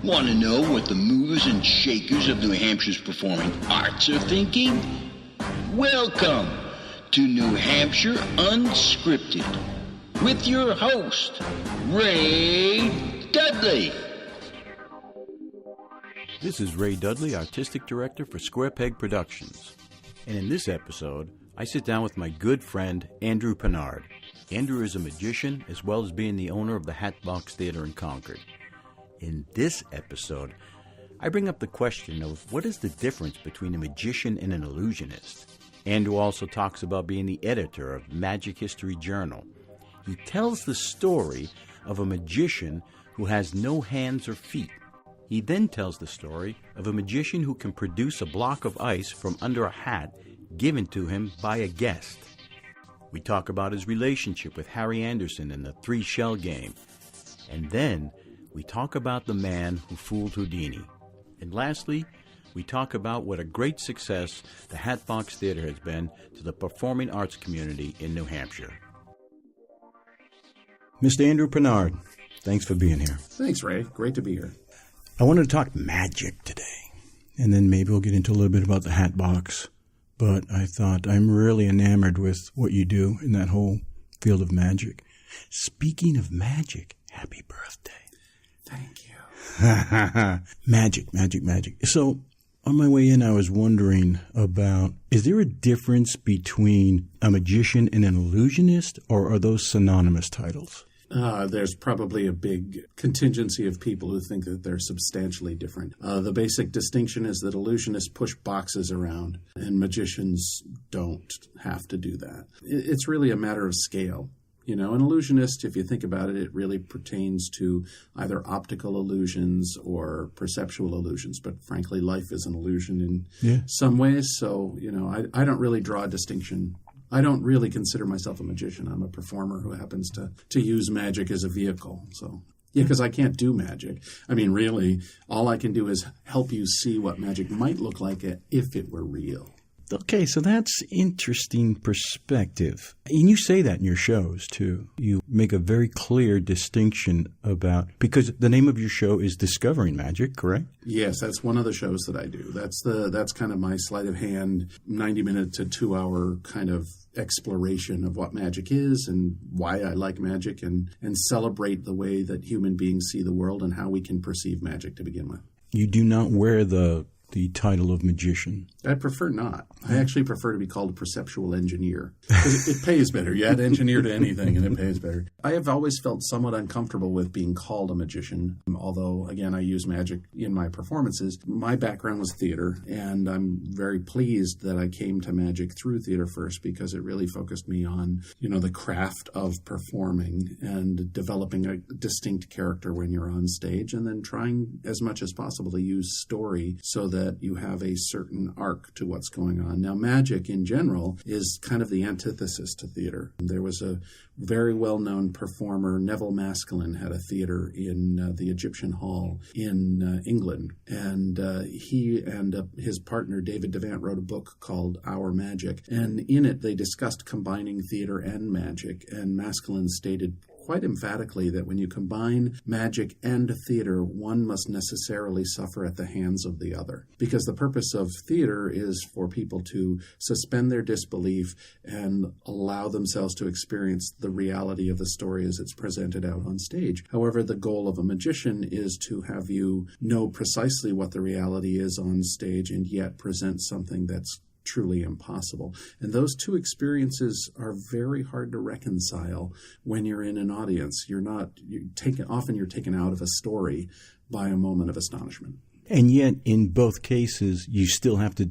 Want to know what the movers and shakers of New Hampshire's performing arts are thinking? Welcome to New Hampshire Unscripted with your host, Ray Dudley. This is Ray Dudley, Artistic Director for Square Peg Productions. And in this episode, I sit down with my good friend, Andrew Pinard. Andrew is a magician as well as being the owner of the Hatbox Theater in Concord. In this episode, I bring up the question of what is the difference between a magician and an illusionist. Andrew also talks about being the editor of Magic History Journal. He tells the story of a magician who has no hands or feet. He then tells the story of a magician who can produce a block of ice from under a hat given to him by a guest. We talk about his relationship with Harry Anderson in the Three Shell Game. And then we talk about the man who fooled Houdini. And lastly, we talk about what a great success the Hatbox Theater has been to the performing arts community in New Hampshire. Mr. Andrew Pinard, thanks for being here. Thanks, Ray. Great to be here. I wanted to talk magic today, and then maybe we'll get into a little bit about the Hatbox. But I thought I'm really enamored with what you do in that whole field of magic. Speaking of magic, happy birthday. Thank you. Magic. So on my way in, I was wondering about, is there a difference between a magician and an illusionist, or are those synonymous titles? There's probably a big contingency of people who think that they're substantially different. The basic distinction is that illusionists push boxes around and magicians don't have to do that. It's really a matter of scale. You know, an illusionist, if you think about it, it really pertains to either optical illusions or perceptual illusions. But frankly, life is an illusion in some ways. So, you know, I don't really draw a distinction. I don't really consider myself a magician. I'm a performer who happens to use magic as a vehicle. So, yeah, because I can't do magic. I mean, really, all I can do is help you see what magic might look like if it were real. Okay, so that's interesting perspective. And you say that in your shows, too. You make a very clear distinction about, because the name of your show is Discovering Magic, correct? Yes, that's one of the shows that I do. That's kind of my sleight of hand, 90-minute to 2-hour kind of exploration of what magic is and why I like magic and celebrate the way that human beings see the world and how we can perceive magic to begin with. You do not wear the title of magician. I prefer not. I actually prefer to be called a perceptual engineer. Because it pays better. You add engineer to anything and it pays better. I have always felt somewhat uncomfortable with being called a magician, although, again, I use magic in my performances. My background was theater, and I'm very pleased that I came to magic through theater first because it really focused me on, you know, the craft of performing and developing a distinct character when you're on stage and then trying as much as possible to use story so that you have a certain arc to what's going on. Now, magic in general is kind of the antithesis to theater. There was a very well-known performer, Neville Maskelyne, had a theater in the Egyptian Hall in England. And he and his partner, David Devant, wrote a book called Our Magic. And in it, they discussed combining theater and magic. And Maskelyne stated quite emphatically that when you combine magic and theater, one must necessarily suffer at the hands of the other. Because the purpose of theater is for people to suspend their disbelief and allow themselves to experience the reality of the story as it's presented out on stage. However, the goal of a magician is to have you know precisely what the reality is on stage and yet present something that's truly impossible. And those two experiences are very hard to reconcile when you're in an audience. Often you're taken out of a story by a moment of astonishment. And yet, in both cases, you still have to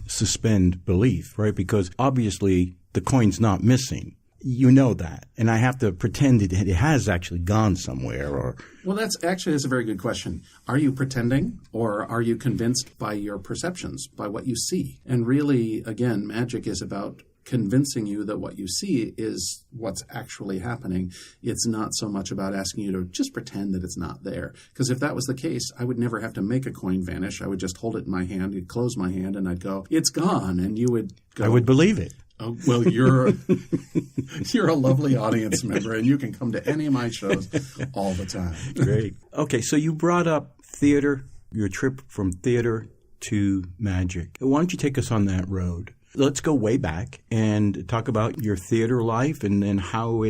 suspend belief, right? Because obviously the coin's not missing. You know that. And I have to pretend it has actually gone somewhere or... Well, that's a very good question. Are you pretending or are you convinced by your perceptions, by what you see? And really, again, magic is about convincing you that what you see is what's actually happening. It's not so much about asking you to just pretend that it's not there. Because if that was the case, I would never have to make a coin vanish. I would just hold it in my hand, I'd close my hand, and I'd go, it's gone. And you would go... I would believe it. Oh, well, you're a lovely audience member, and you can come to any of my shows all the time. Great. Okay, so you brought up theater, your trip from theater to magic. Why don't you take us on that road? Let's go way back and talk about your theater life and then how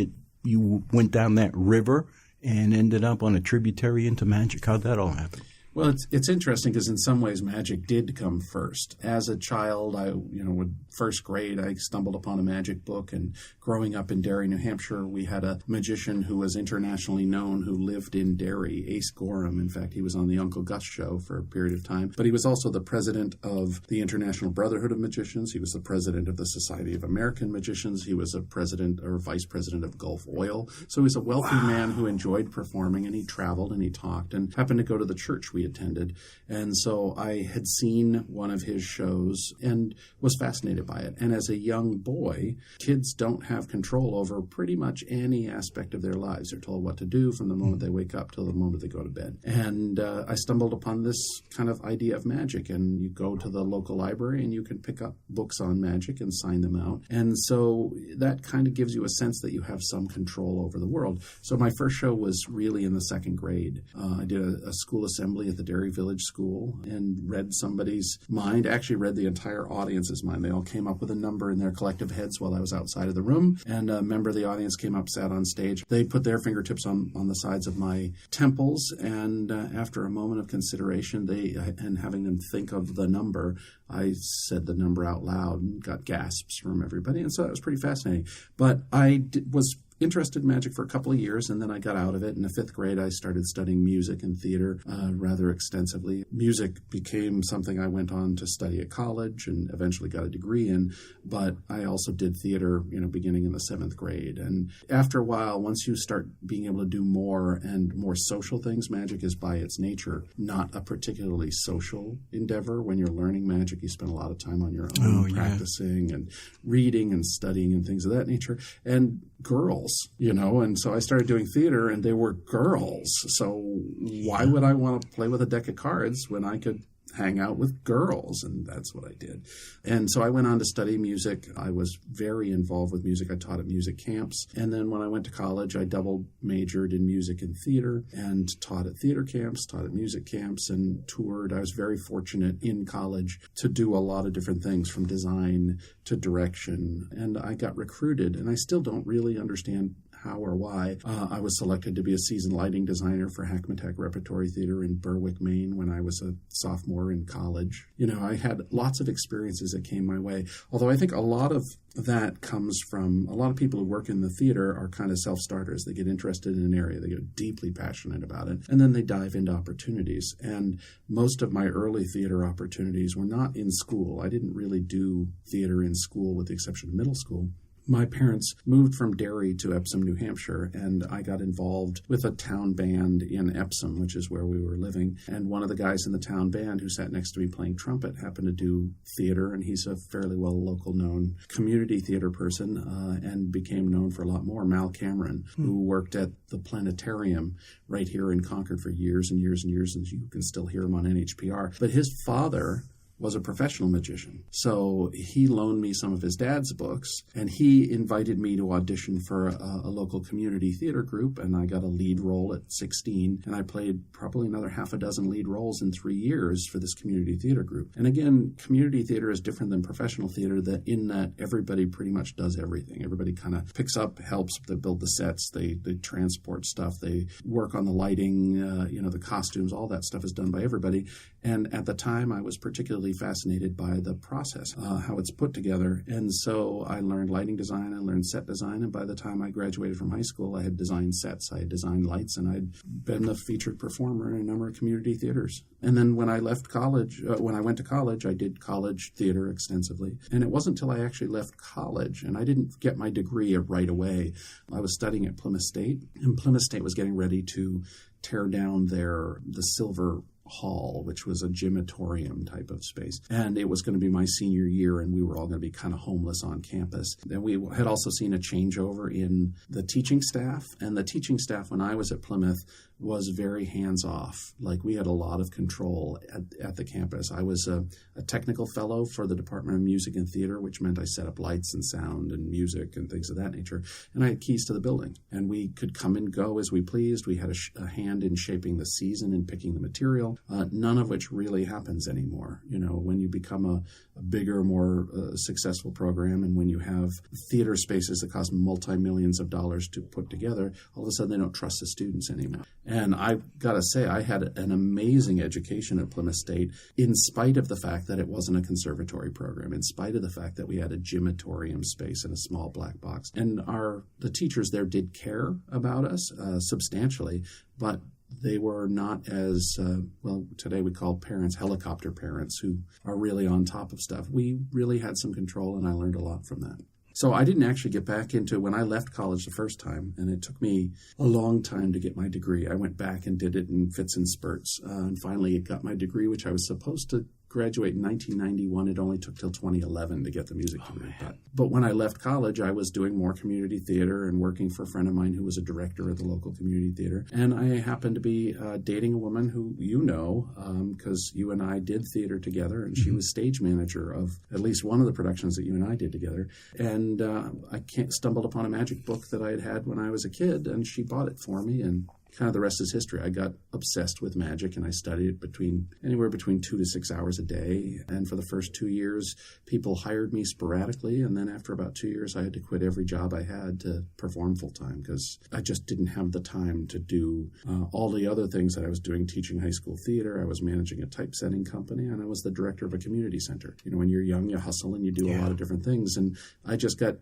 you went down that river and ended up on a tributary into magic. How'd that all happen? Well, it's interesting because in some ways magic did come first. As a child, with first grade, I stumbled upon a magic book. And growing up in Derry, New Hampshire, we had a magician who was internationally known who lived in Derry, Ace Gorham. In fact, he was on the Uncle Gus show for a period of time. But he was also the president of the International Brotherhood of Magicians. He was the president of the Society of American Magicians. He was a president or vice president of Gulf Oil. So he was a wealthy man who enjoyed performing, and he traveled and he talked and happened to go to the church we attended. And so I had seen one of his shows and was fascinated by it. And as a young boy, kids don't have control over pretty much any aspect of their lives. They're told what to do from the moment they wake up till the moment they go to bed. And I stumbled upon this kind of idea of magic. And you go to the local library and you can pick up books on magic and sign them out. And so that kind of gives you a sense that you have some control over the world. So my first show was really in the second grade. I did a school assembly at the Derry Village School and read somebody's mind, actually read the entire audience's mind. They all came up with a number in their collective heads while I was outside of the room, and a member of the audience came up, sat on stage. They put their fingertips on the sides of my temples, and after a moment of consideration, and having them think of the number, I said the number out loud and got gasps from everybody, and so that was pretty fascinating. But I was interested in magic for a couple of years, and then I got out of it. In the fifth grade, I started studying music and theater rather extensively. Music became something I went on to study at college and eventually got a degree in, but I also did theater, beginning in the seventh grade. And after a while, once you start being able to do more and more social things, magic is by its nature not a particularly social endeavor. When you're learning magic, you spend a lot of time on your own practicing and reading and studying and things of that nature. And girls, and so I started doing theater and they were girls. So why would I want to play with a deck of cards when I could hang out with girls? And that's what I did. And so I went on to study music. I was very involved with music. I taught at music camps. And then when I went to college, I double majored in music and theater and taught at theater camps, taught at music camps, and toured. I was very fortunate in college to do a lot of different things from design to direction. And I got recruited, and I still don't really understand how or why. I was selected to be a seasoned lighting designer for Hackmatack Repertory Theater in Berwick, Maine when I was a sophomore in college. I had lots of experiences that came my way, although I think a lot of that comes from a lot of people who work in the theater are kind of self-starters. They get interested in an area, they get deeply passionate about it, and then they dive into opportunities. And most of my early theater opportunities were not in school. I didn't really do theater in school with the exception of middle school. My parents moved from Derry to Epsom, New Hampshire, and I got involved with a town band in Epsom, which is where we were living. And one of the guys in the town band who sat next to me playing trumpet happened to do theater, and he's a fairly local-known community theater person and became known for a lot more. Mal Cameron, who worked at the planetarium right here in Concord for years and years and years, and you can still hear him on NHPR. But his father was a professional magician. So he loaned me some of his dad's books, and he invited me to audition for a local community theater group, and I got a lead role at 16, and I played probably another half a dozen lead roles in 3 years for this community theater group. And again, community theater is different than professional theater in that everybody pretty much does everything. Everybody kind of picks up, helps, they build the sets, they transport stuff, they work on the lighting, the costumes, all that stuff is done by everybody. And at the time, I was particularly fascinated by the process, how it's put together. And so I learned lighting design, I learned set design, and by the time I graduated from high school, I had designed sets, I had designed lights, and I'd been the featured performer in a number of community theaters. And then when I left college, when I went to college, I did college theater extensively. And it wasn't until I actually left college, and I didn't get my degree right away. I was studying at Plymouth State, and Plymouth State was getting ready to tear down the Silver Hall, which was a gymatorium type of space. And it was going to be my senior year, and we were all going to be kind of homeless on campus. Then we had also seen a changeover in the teaching staff. And the teaching staff, when I was at Plymouth, was very hands-off. Like, we had a lot of control at the campus. I was a technical fellow for the Department of Music and Theater, which meant I set up lights and sound and music and things of that nature. And I had keys to the building. And we could come and go as we pleased. We had a hand in shaping the season and picking the material. show, none of which really happens anymore. When you become a bigger, more successful program, and when you have theater spaces that cost multi-millions of dollars to put together, all of a sudden they don't trust the students anymore. And I've got to say, I had an amazing education at Plymouth State, in spite of the fact that it wasn't a conservatory program, in spite of the fact that we had a gymatorium space and a small black box. And the teachers there did care about us substantially, but they were not as, today we call parents helicopter parents who are really on top of stuff. We really had some control, and I learned a lot from that. So I didn't actually get back into, when I left college the first time, and it took me a long time to get my degree. I went back and did it in fits and spurts, and finally got my degree, which I was supposed to graduate in 1991. It only took till 2011 to get the music degree. But when I left college, I was doing more community theater and working for a friend of mine who was a director at the local community theater. And I happened to be dating a woman who because you and I did theater together, and she was stage manager of at least one of the productions that you and I did together. And I stumbled upon a magic book that I had when I was a kid, and she bought it for me, and kind of the rest is history. I got obsessed with magic, and I studied it anywhere between 2 to 6 hours a day. And for the first 2 years, people hired me sporadically. And then after about 2 years, I had to quit every job I had to perform full time, because I just didn't have the time to do all the other things that I was doing, teaching high school theater. I was managing a typesetting company, and I was the director of a community center. When you're young, you hustle and you do a lot of different things. And I just got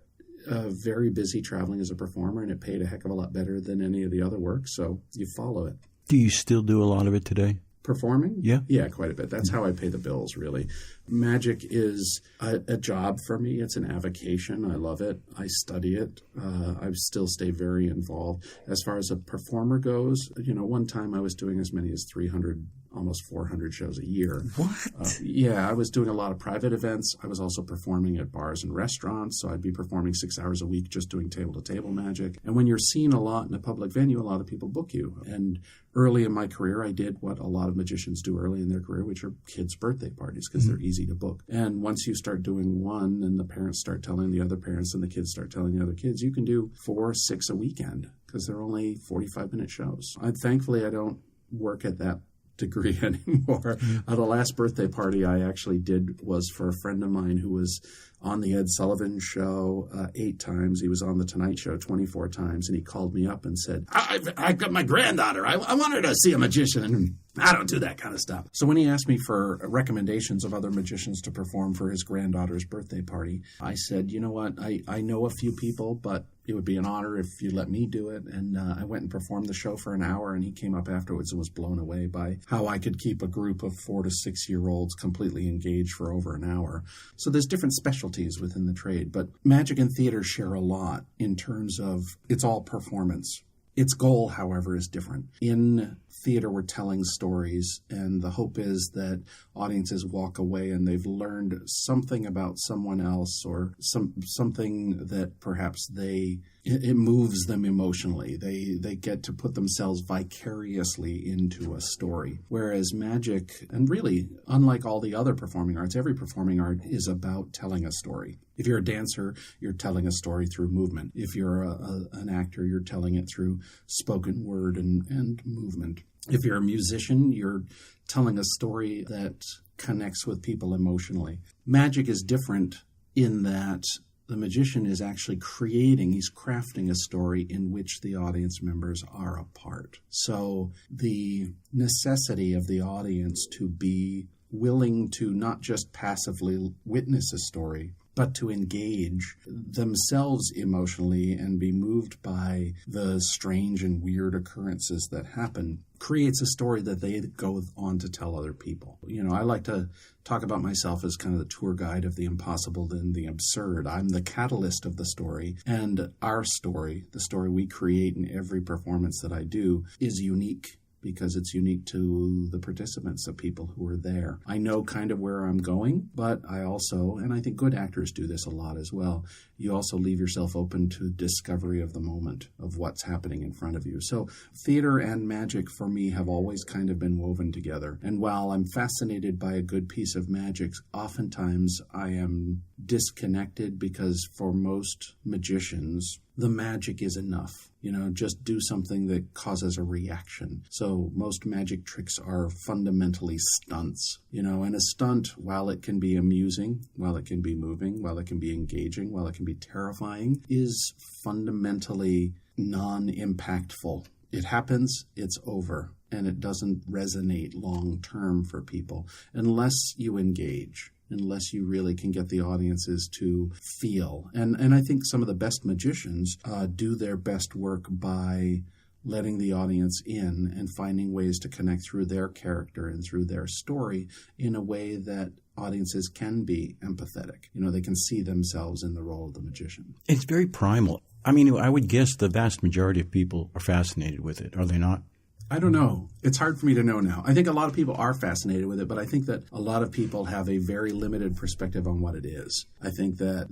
very busy traveling as a performer, and it paid a heck of a lot better than any of the other work, so you follow it. Do you still do a lot of it today? Performing? Yeah. Yeah, quite a bit. That's how I pay the bills, really. Magic is a job for me. It's an avocation. I love it. I study it. I still stay very involved. As far as a performer goes, one time I was doing as many as 300, almost 400 shows a year. What? Yeah, I was doing a lot of private events. I was also performing at bars and restaurants, so I'd be performing 6 hours a week just doing table-to-table magic. And when you're seen a lot in a public venue, a lot of people book you. And early in my career, I did what a lot of magicians do early in their career, which are kids' birthday parties, because they're easy to book. And once you start doing one, and the parents start telling the other parents, and the kids start telling the other kids, you can do 4 or 6 a weekend, because they're only 45-minute shows. Thankfully, I don't work at that degree anymore. The last birthday party I actually did was for a friend of mine who was on the Ed Sullivan Show 8 times. He was on the Tonight Show 24 times, and he called me up and said, I've got my granddaughter. I want her to see a magician, and I don't do that kind of stuff. So when he asked me for recommendations of other magicians to perform for his granddaughter's birthday party, I said, you know what, I know a few people, but it would be an honor if you let me do it. And I went and performed the show for an hour, and he came up afterwards and was blown away by how I could keep a group of 4 to 6 year olds completely engaged for over an hour. So there's different specialties within the trade, but magic and theater share a lot in terms of it's all performance. Its goal, however, is different. In theater, we're telling stories, and the hope is that audiences walk away and they've learned something about someone else, or something that perhaps it moves them emotionally. They get to put themselves vicariously into a story. Whereas magic, and really, unlike all the other performing arts, every performing art is about telling a story. If you're a dancer, you're telling a story through movement. If you're an actor, you're telling it through spoken word and movement. If you're a musician, you're telling a story that connects with people emotionally. Magic is different in that the magician is actually he's crafting a story in which the audience members are a part. So the necessity of the audience to be willing to not just passively witness a story, but to engage themselves emotionally and be moved by the strange and weird occurrences that happen, creates a story that they go on to tell other people. I like to talk about myself as kind of the tour guide of the impossible and the absurd. I'm the catalyst of the story, and our story, the story we create in every performance that I do, is unique, because it's unique to the participants, the people who are there. I know kind of where I'm going, but I also, and I think good actors do this a lot as well, you also leave yourself open to discovery of the moment, of what's happening in front of you. So theater and magic for me have always kind of been woven together. And while I'm fascinated by a good piece of magic, oftentimes I am disconnected because for most magicians, the magic is enough. Just do something that causes a reaction. So most magic tricks are fundamentally stunts, and a stunt, while it can be amusing, while it can be moving, while it can be engaging, while it can be terrifying, is fundamentally non-impactful. It happens, it's over, and it doesn't resonate long-term for people unless you engage. Unless you really can get the audiences to feel. And I think some of the best magicians do their best work by letting the audience in and finding ways to connect through their character and through their story in a way that audiences can be empathetic. They can see themselves in the role of the magician. It's very primal. I mean, I would guess the vast majority of people are fascinated with it, are they not? I don't know. It's hard for me to know now. I think a lot of people are fascinated with it, but I think that a lot of people have a very limited perspective on what it is. I think that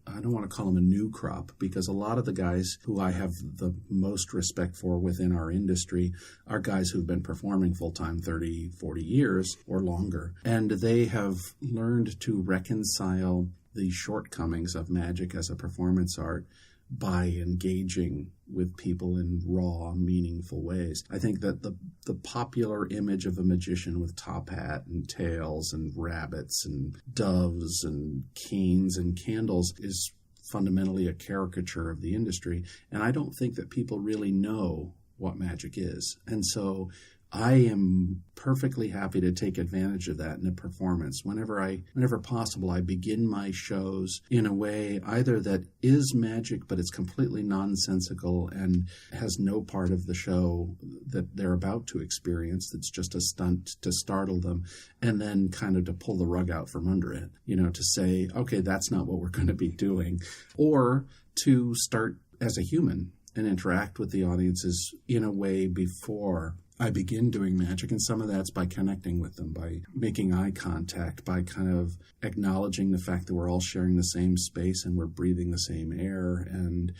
I don't want to call them a new crop, because a lot of the guys who I have the most respect for within our industry are guys who've been performing full-time 30, 40 years or longer. And they have learned to reconcile the shortcomings of magic as a performance art by engaging with people in raw, meaningful ways. I think that the popular image of a magician with top hat and tails and rabbits and doves and canes and candles is fundamentally a caricature of the industry. And I don't think that people really know what magic is. And so I am perfectly happy to take advantage of that in a performance. Whenever possible, I begin my shows in a way either that is magic, but it's completely nonsensical and has no part of the show that they're about to experience. That's just a stunt to startle them, and then kind of to pull the rug out from under it, to say, okay, that's not what we're going to be doing. Or to start as a human and interact with the audiences in a way before I begin doing magic, and some of that's by connecting with them, by making eye contact, by kind of acknowledging the fact that we're all sharing the same space and we're breathing the same air, and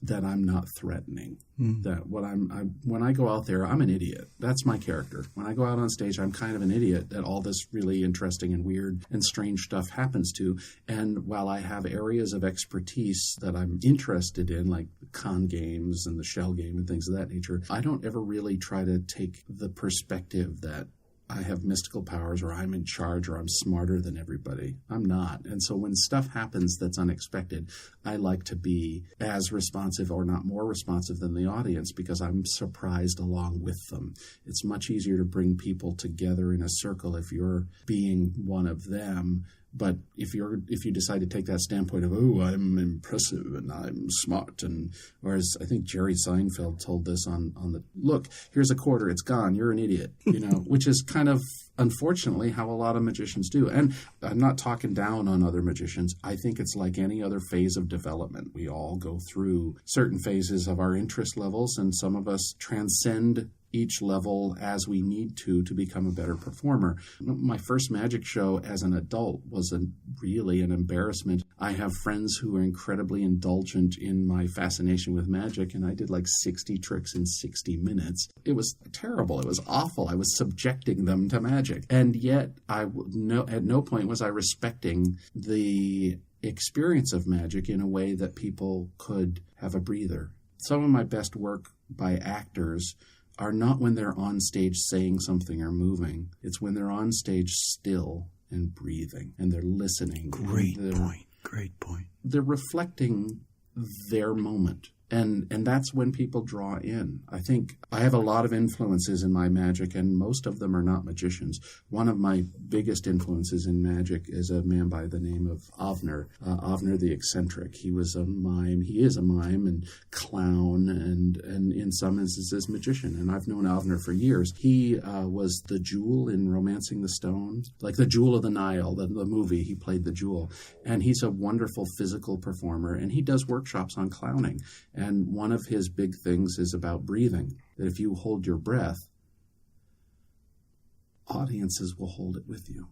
that I'm not threatening. That when I go out there, I'm an idiot. That's my character. When I go out on stage, I'm kind of an idiot that all this really interesting and weird and strange stuff happens to. And while I have areas of expertise that I'm interested in, like con games and the shell game and things of that nature, I don't ever really try to take the perspective that I have mystical powers, or I'm in charge, or I'm smarter than everybody. I'm not. And so when stuff happens that's unexpected, I like to be as responsive or not more responsive than the audience, because I'm surprised along with them. It's much easier to bring people together in a circle if you're being one of them. But if you decide to take that standpoint of, oh, I'm impressive and I'm smart, and whereas I think Jerry Seinfeld told this on the, look, here's a quarter, it's gone, you're an idiot, which is kind of unfortunately how a lot of magicians do. And I'm not talking down on other magicians. I think it's like any other phase of development. We all go through certain phases of our interest levels, and some of us transcend each level as we need to become a better performer. My first magic show as an adult was really an embarrassment. I have friends who are incredibly indulgent in my fascination with magic, and I did like 60 tricks in 60 minutes. It was terrible. It was awful. I was subjecting them to magic. And yet, at no point was I respecting the experience of magic in a way that people could have a breather. Some of my best work by actors are not when they're on stage saying something or moving. It's when they're on stage still and breathing and they're listening. Great point. They're reflecting their moment. And that's when people draw in. I think I have a lot of influences in my magic, and most of them are not magicians. One of my biggest influences in magic is a man by the name of Avner the Eccentric. He was a mime. He is a mime and clown, and in some instances magician. And I've known Avner for years. He was the Jewel in Romancing the Stone, like the Jewel of the Nile, the movie. He played the Jewel. And he's a wonderful physical performer, and he does workshops on clowning. And one of his big things is about breathing, that if you hold your breath, audiences will hold it with you.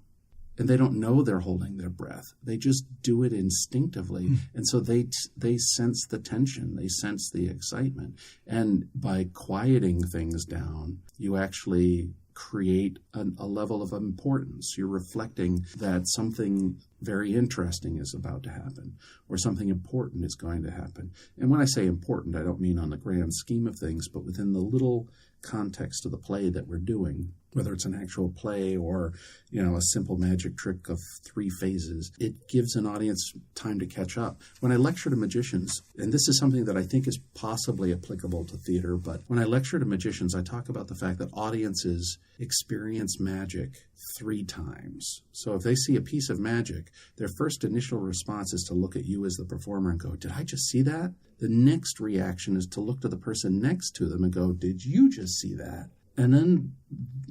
and they don't know they're holding their breath. They just do it instinctively. And so they sense the tension. They sense the excitement. And by quieting things down, you actually create a level of importance. You're reflecting that something very interesting is about to happen, or something important is going to happen. And when I say important, I don't mean on the grand scheme of things, but within the little context of the play that we're doing, whether it's an actual play or, a simple magic trick of 3 phases, it gives an audience time to catch up. When I lecture to magicians, and this is something that I think is possibly applicable to theater, but when I lecture to magicians, I talk about the fact that audiences experience magic 3 times. So if they see a piece of magic, their first initial response is to look at you as the performer and go, did I just see that? The next reaction is to look to the person next to them and go, did you just see that? And then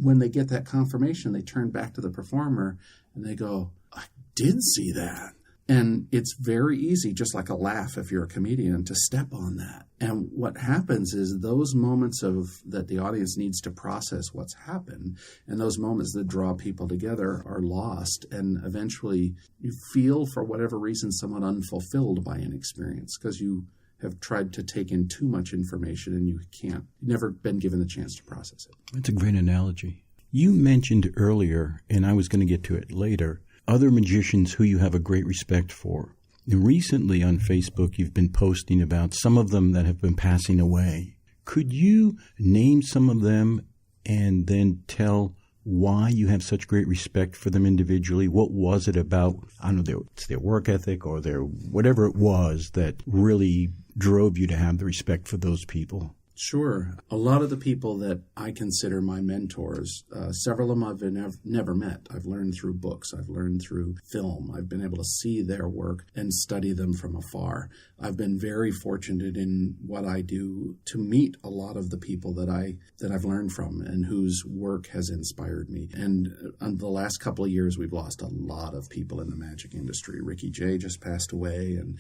when they get that confirmation, they turn back to the performer and they go, I did see that. And it's very easy, just like a laugh if you're a comedian, to step on that. And what happens is those moments that the audience needs to process what's happened, and those moments that draw people together are lost. And eventually you feel, for whatever reason, somewhat unfulfilled by an experience because you have tried to take in too much information and you've never been given the chance to process it. That's a great analogy. You mentioned earlier, and I was going to get to it later, other magicians who you have a great respect for. And recently on Facebook, you've been posting about some of them that have been passing away. Could you name some of them and then tell why you have such great respect for them individually? What was it about, I don't know, it's their work ethic or their whatever it was that really drove you to have the respect for those people? Sure. A lot of the people that I consider my mentors, several of them I've never met. I've learned through books. I've learned through film. I've been able to see their work and study them from afar. I've been very fortunate in what I do to meet a lot of the people that I've learned from and whose work has inspired me. And in the last couple of years, we've lost a lot of people in the magic industry. Ricky Jay just passed away, and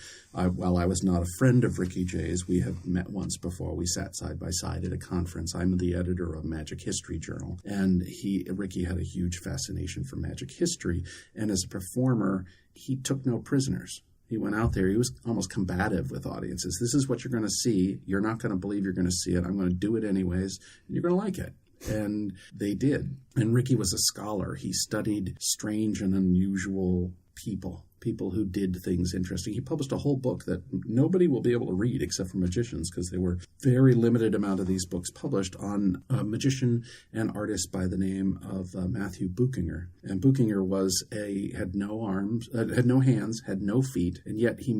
while I was not a friend of Ricky Jay's, we have met once before. We sat side by side at a conference. I'm the editor of Magic History Journal, and Ricky had a huge fascination for magic history, and as a performer, he took no prisoners. He went out there. He was almost combative with audiences. This is what you're going to see. You're not going to believe you're going to see it. I'm going to do it anyways, and you're going to like it. And they did. And Ricky was a scholar. He studied strange and unusual people who did things interesting. He published a whole book that nobody will be able to read except for magicians, because there were very limited amount of these books published, on a magician and artist by the name of Matthew Buchinger. And Buchinger had no arms, had no hands, had no feet, and yet he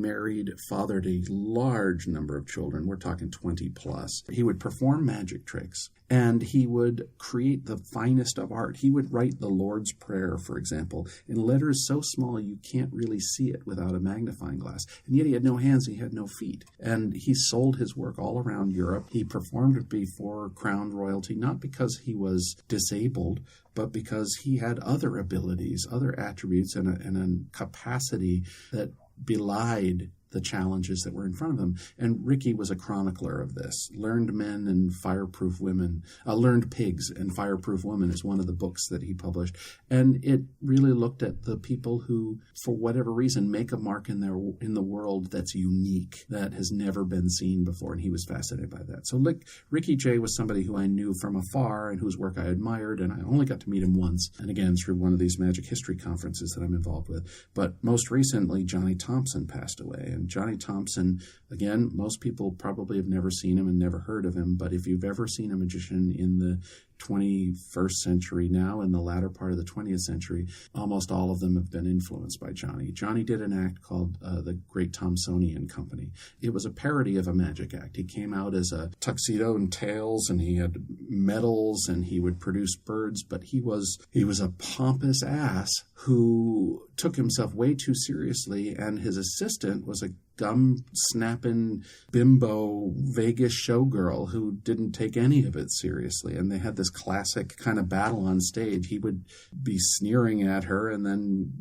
fathered a large number of children. We're talking 20 plus. He would perform magic tricks, and he would create the finest of art. He would write the Lord's Prayer, for example, in letters so small you can't really see it without a magnifying glass. And yet he had no hands, he had no feet. And he sold his work all around Europe. He performed before crowned royalty, not because he was disabled, but because he had other abilities, other attributes, and a capacity that belied the challenges that were in front of him. And Ricky was a chronicler of this. Learned Men and Fireproof Women, Learned Pigs and Fireproof Women is one of the books that he published. And it really looked at the people who, for whatever reason, make a mark in the world that's unique, that has never been seen before. And he was fascinated by that. So Ricky Jay was somebody who I knew from afar and whose work I admired. And I only got to meet him once, and again through one of these magic history conferences that I'm involved with. But most recently, Johnny Thompson passed away. And Johnny Thompson, again, most people probably have never seen him and never heard of him, but if you've ever seen a magician in the 21st century now, in the latter part of the 20th century, almost all of them have been influenced by Johnny. Johnny did an act called the Great Thompsonian Company. It was a parody of a magic act. He came out as a tuxedo and tails, and he had medals, and he would produce birds, but he was a pompous ass who took himself way too seriously, and his assistant was a gum-snapping bimbo Vegas showgirl who didn't take any of it seriously. And they had this classic kind of battle on stage. He would be sneering at her, and then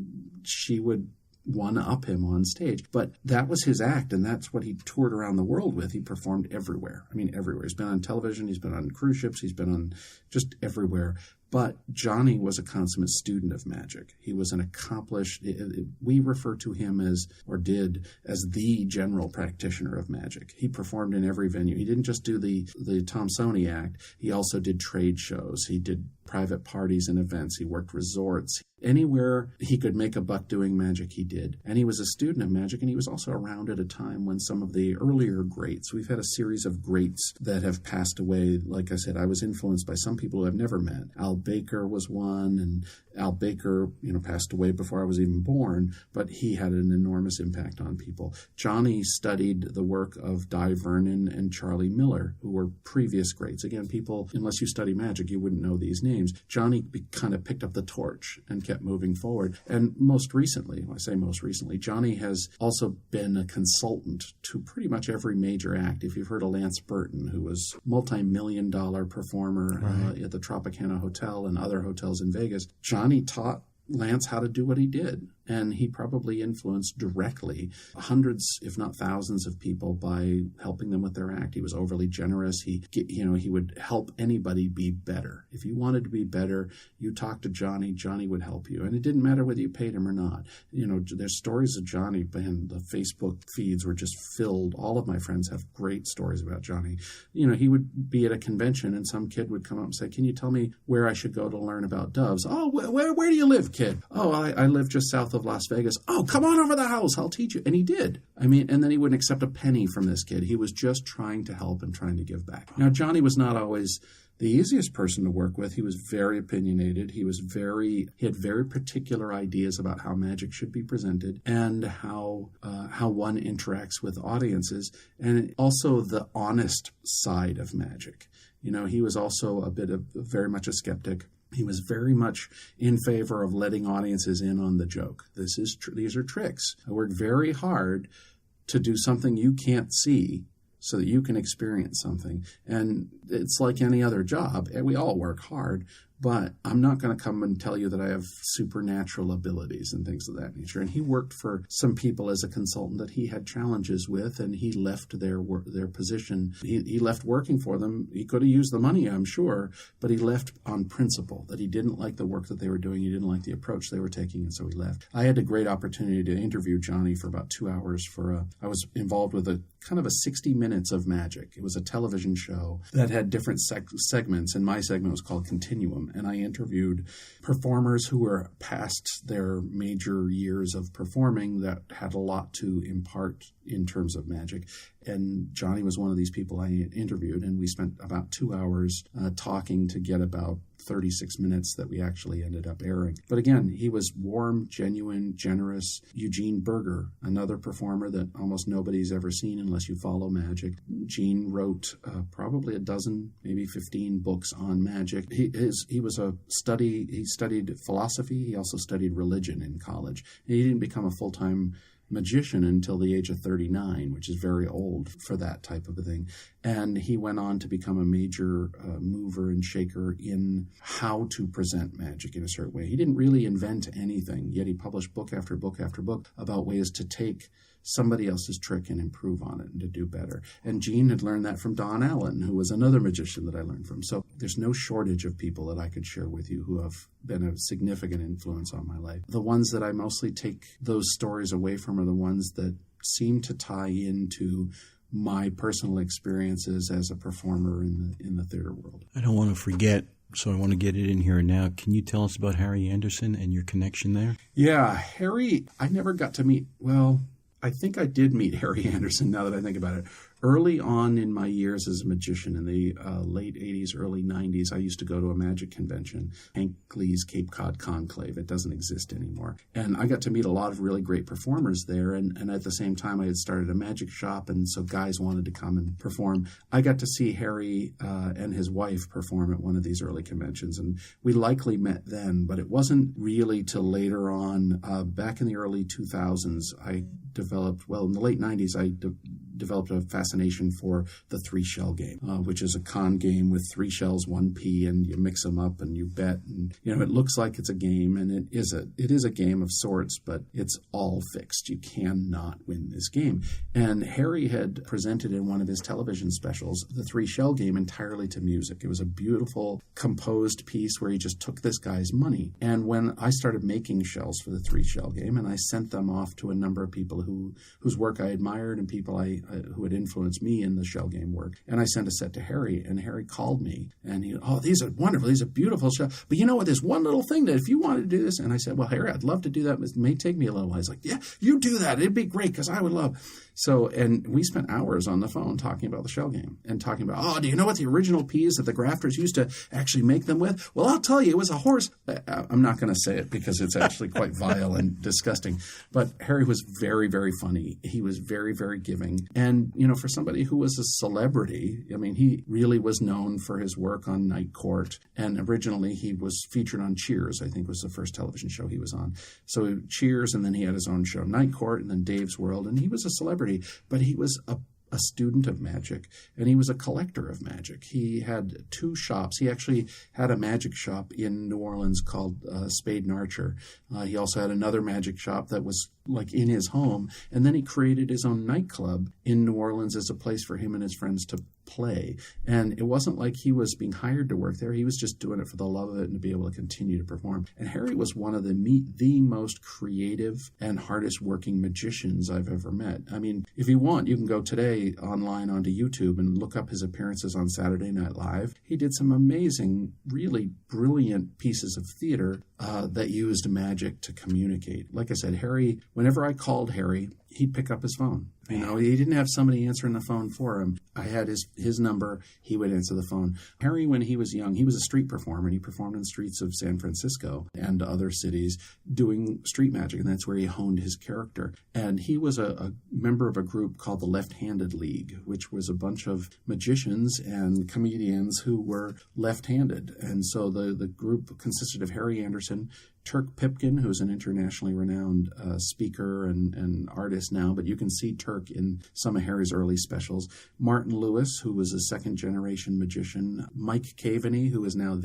she would one-up him on stage. But that was his act, and that's what he toured around the world with. He performed everywhere. I mean, everywhere. He's been on television. He's been on cruise ships. He's been on just everywhere. But Johnny was a consummate student of magic. He was an accomplished, we refer to him as, or did, as the general practitioner of magic. He performed in every venue. He didn't just do the Thompson act. He also did trade shows. He did private parties and events. He worked resorts. Anywhere he could make a buck doing magic, he did. And he was a student of magic, and he was also around at a time when some of the earlier greats, we've had a series of greats that have passed away. Like I said, I was influenced by some people who I've never met. Al Baker was one, and Al Baker, passed away before I was even born, but he had an enormous impact on people. Johnny studied the work of Dai Vernon and Charlie Miller, who were previous greats. Again, people, unless you study magic, you wouldn't know these names. Johnny kind of picked up the torch and kept moving forward. And most recently, when I say most recently, Johnny has also been a consultant to pretty much every major act. If you've heard of Lance Burton, who was multi-million-dollar performer at the Tropicana Hotel and other hotels in Vegas, Johnny taught Lance how to do what he did. And he probably influenced directly hundreds, if not thousands, of people by helping them with their act. He was overly generous. He would help anybody be better. If you wanted to be better, you talked to Johnny. Johnny would help you. And it didn't matter whether you paid him or not. There's stories of Johnny, and the Facebook feeds were just filled. All of my friends have great stories about Johnny. He would be at a convention, and some kid would come up and say, "Can you tell me where I should go to learn about doves?" "Oh, where do you live, kid?" "Oh, I live just south of Las Vegas." "Oh, come on over the house. I'll teach you." And he did. And then he wouldn't accept a penny from this kid. He was just trying to help and trying to give back. Now, Johnny was not always the easiest person to work with. He was very opinionated. He had very particular ideas about how magic should be presented and how one interacts with audiences, and also the honest side of magic. He was also very much a skeptic. He was very much in favor of letting audiences in on the joke. These are tricks. I work very hard to do something you can't see so that you can experience something. And it's like any other job. We all work hard, but I'm not going to come and tell you that I have supernatural abilities and things of that nature. And he worked for some people as a consultant that he had challenges with, and he left their position. He left working for them. He could have used the money, I'm sure, but he left on principle, that he didn't like the work that they were doing. He didn't like the approach they were taking, and so he left. I had a great opportunity to interview Johnny for about 2 hours I was involved with a kind of a 60 minutes of magic. It was a television show that had different segments, and my segment was called Continuum. And I interviewed performers who were past their major years of performing that had a lot to impart in terms of magic. And Johnny was one of these people I interviewed, and we spent about 2 hours talking to get about 36 minutes that we actually ended up airing. But again, he was warm, genuine, generous. Eugene Berger, another performer that almost nobody's ever seen unless you follow magic. Gene wrote probably a dozen, maybe 15 books on magic. He studied philosophy. He also studied religion in college. And he didn't become a full-time magician until the age of 39, which is very old for that type of a thing. And he went on to become a major mover and shaker in how to present magic in a certain way. He didn't really invent anything, yet he published book after book after book about ways to take somebody else's trick and improve on it and to do better. And Gene had learned that from Don Allen, who was another magician that I learned from. So there's no shortage of people that I could share with you who have been a significant influence on my life. The ones that I mostly take those stories away from are the ones that seem to tie into my personal experiences as a performer in the theater world. I don't want to forget, so I want to get it in here now. Can you tell us about Harry Anderson and your connection there? Yeah, Harry, I never got to meet, I think I did meet Harry Anderson, now that I think about it. Early on in my years as a magician, in the late 80s, early 90s, I used to go to a magic convention, Hank Lee's Cape Cod Conclave. It doesn't exist anymore. And I got to meet a lot of really great performers there. And at the same time, I had started a magic shop, and so guys wanted to come and perform. I got to see Harry and his wife perform at one of these early conventions, and we likely met then, but it wasn't really till later on, back in the early 2000s, I developed, in the late 90s, I developed a fascination for the three-shell game, which is a con game with 3 shells, 1 pea, and you mix them up and you bet. And, it looks like it's a game, and it is a game of sorts, but it's all fixed. You cannot win this game. And Harry had presented in one of his television specials the 3-shell game entirely to music. It was a beautiful, composed piece where he just took this guy's money. And when I started making shells for the 3-shell game, and I sent them off to a number of people whose work I admired and people who had influenced me in the shell game work. And I sent a set to Harry, and Harry called me, and these are wonderful, these are beautiful shells. But you know what, there's one little thing that if you wanted to do this, and I said, well, Harry, I'd love to do that. It may take me a little while. He's like, yeah, you do that. It'd be great because I would love. So, and we spent hours on the phone talking about the shell game and talking about, do you know what the original peas that the grafters used to actually make them with? Well, I'll tell you, it was a horse. I'm not going to say it because it's actually quite vile and disgusting. But Harry was very, very funny. He was very, very giving. And, for somebody who was a celebrity, he really was known for his work on Night Court. And originally he was featured on Cheers, I think was the first television show he was on. So Cheers, and then he had his own show, Night Court, and then Dave's World. And he was a celebrity. But he was a student of magic, and he was a collector of magic. He had 2 shops. He actually had a magic shop in New Orleans called Spade and Archer. He also had another magic shop that was like in his home, and then he created his own nightclub in New Orleans as a place for him and his friends to play. And it wasn't like he was being hired to work there. He was just doing it for the love of it and to be able to continue to perform. And Harry was one of the most creative and hardest working magicians I've ever met. If you want, you can go today online onto YouTube and look up his appearances on Saturday Night Live. He did some amazing, really brilliant pieces of theater that used magic to communicate. Like I said, Harry, whenever I called Harry, he'd pick up his phone. He didn't have somebody answering the phone for him. I had his number. He would answer the phone. Harry, when he was young, he was a street performer, and he performed in the streets of San Francisco and other cities doing street magic, and that's where he honed his character. And he was a member of a group called the LeftHanded League, which was a bunch of magicians and comedians who were left-handed. And so the group consisted of Harry Anderson, Turk Pipkin, who's an internationally renowned speaker and artist now, but you can see Turk in some of Harry's early specials. Martin Lewis, who was a second-generation magician. Mike Caveney, who is now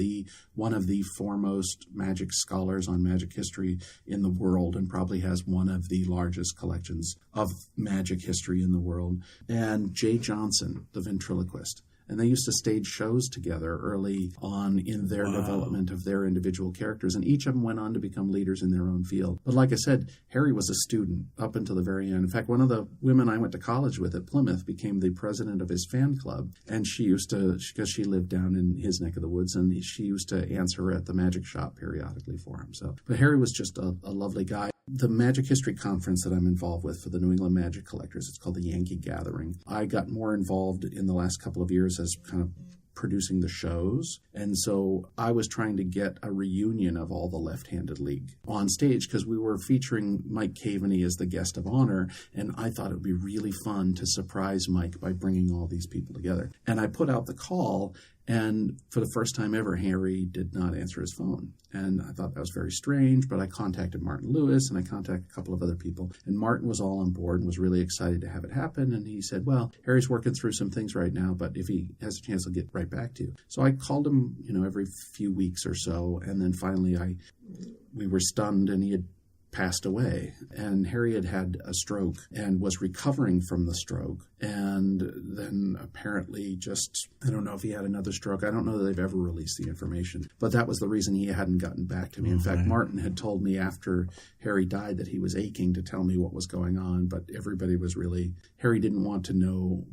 one of the foremost magic scholars on magic history in the world and probably has one of the largest collections of magic history in the world. And Jay Johnson, the ventriloquist. And they used to stage shows together early on in their development of their individual characters. And each of them went on to become leaders in their own field. But like I said, Harry was a student up until the very end. In fact, one of the women I went to college with at Plymouth became the president of his fan club. And she used to, because she lived down in his neck of the woods, and she used to answer at the magic shop periodically for him. But Harry was just a lovely guy. The Magic History Conference that I'm involved with for the New England Magic Collectors, it's called the Yankee Gathering. I got more involved in the last couple of years as kind of producing the shows. And so I was trying to get a reunion of all the LeftHanded League on stage because we were featuring Mike Caveney as the guest of honor. And I thought it would be really fun to surprise Mike by bringing all these people together. And I put out the call, and for the first time ever, Harry did not answer his phone. And I thought that was very strange, but I contacted Martin Lewis and I contacted a couple of other people. And Martin was all on board and was really excited to have it happen. And he said, well, Harry's working through some things right now, but if he has a chance, he'll get right back to you. So I called him, every few weeks or so. And then finally we were stunned, and he had passed away. And Harry had a stroke and was recovering from the stroke. And then apparently I don't know if he had another stroke. I don't know that they've ever released the information. But that was the reason he hadn't gotten back to me. In fact, Martin had told me after Harry died that he was aching to tell me what was going on. But everybody was Harry didn't want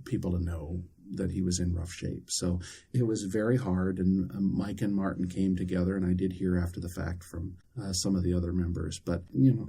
people to know that he was in rough shape. So it was very hard, and Mike and Martin came together, and I did hear after the fact from some of the other members. But,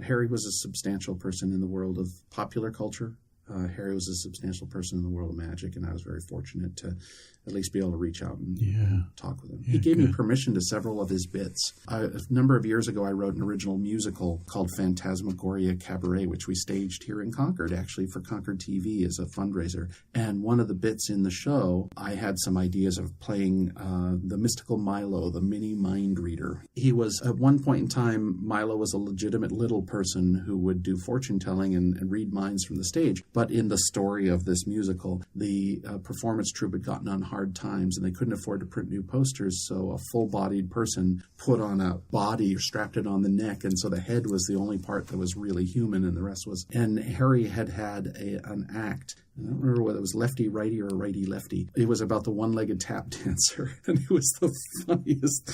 Harry was a substantial person in the world of popular culture Harry was a substantial person in the world of magic, and I was very fortunate to at least be able to reach out and talk with him. He gave me permission to several of his bits. A number of years ago, I wrote an original musical called Phantasmagoria Cabaret, which we staged here in Concord, actually for Concord TV as a fundraiser. And one of the bits in the show, I had some ideas of playing the mystical Milo, the mini mind reader. He was, at one point in time, Milo was a legitimate little person who would do fortune telling and read minds from the stage. But in the story of this musical, the performance troupe had gotten on hard times and they couldn't afford to print new posters, so a full-bodied person put on a body, strapped it on the neck, and so the head was the only part that was really human and the rest was... And Harry had an act, I don't remember whether it was lefty-righty or righty-lefty. It was about the one-legged tap dancer, and it was the funniest.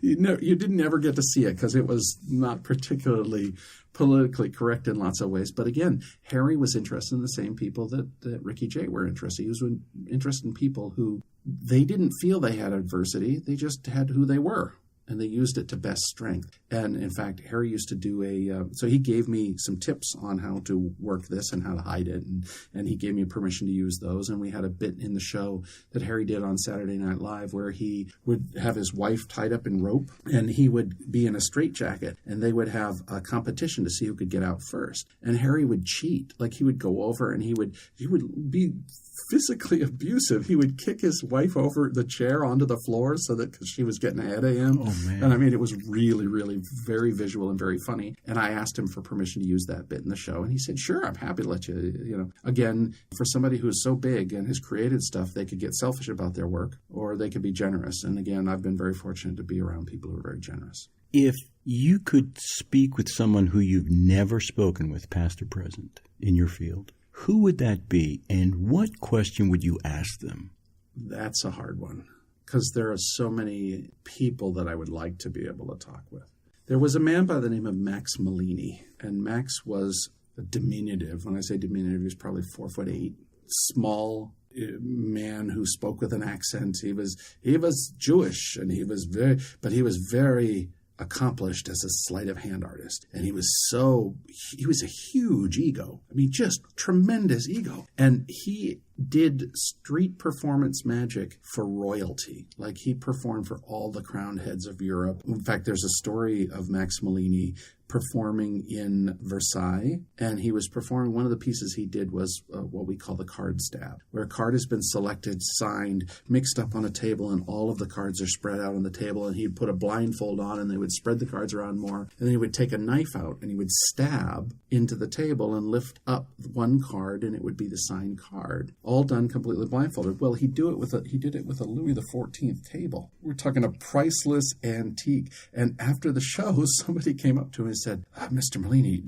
You didn't ever get to see it because it was not particularly politically correct in lots of ways. But again, Harry was interested in the same people that Ricky Jay were interested. He was interested in people who they didn't feel they had adversity. They just had who they were. And they used it to best strength. And in fact, Harry used to do so he gave me some tips on how to work this and how to hide it. And he gave me permission to use those. And we had a bit in the show that Harry did on Saturday Night Live where he would have his wife tied up in rope and he would be in a straitjacket and they would have a competition to see who could get out first. And Harry would cheat. Like he would go over and he would be physically abusive. He would kick his wife over the chair onto the floor so that because she was getting ahead of him. Oh, man. And I mean, it was really, really very visual and very funny. And I asked him for permission to use that bit in the show. And he said, sure, I'm happy to let you, Again, for somebody who's so big and has created stuff, they could get selfish about their work or they could be generous. And again, I've been very fortunate to be around people who are very generous. If you could speak with someone who you've never spoken with, past or present, in your field, who would that be, and what question would you ask them? That's a hard one, because there are so many people that I would like to be able to talk with. There was a man by the name of Max Malini, and Max was a diminutive. When I say diminutive, he was probably 4'8", small man who spoke with an accent. He was Jewish, and he was very accomplished as a sleight of hand artist. And he was a huge ego. I mean, just tremendous ego. And he did street performance magic for royalty. Like he performed for all the crowned heads of Europe. In fact, there's a story of Max Malini performing in Versailles, and he was performing, one of the pieces he did was what we call the card stab, where a card has been selected, signed, mixed up on a table, and all of the cards are spread out on the table, and he'd put a blindfold on, and they would spread the cards around more, and then he would take a knife out, and he would stab into the table and lift up one card, and it would be the signed card, all done completely blindfolded. Well, he did it with a Louis XIV table. We're talking a priceless antique, and after the show, somebody came up to him and said, Mr. Malini,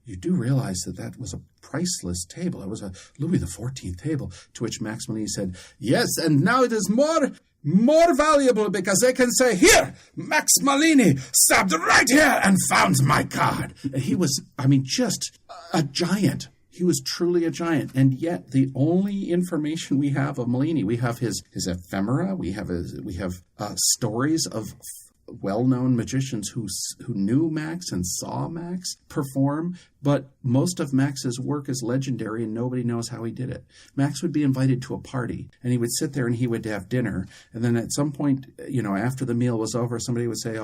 you do realize that was a priceless table. It was a Louis XIV table. To which Max Malini said, yes, and now it is more valuable because they can say, here, Max Malini stabbed right here and found my card. And he was, just a giant. He was truly a giant. And yet the only information we have of Malini, we have his ephemera, we have stories of well-known magicians who knew Max and saw Max perform, but most of Max's work is legendary and nobody knows how he did it. Max would be invited to a party and he would sit there and he would have dinner, and then at some point, after the meal was over, somebody would say,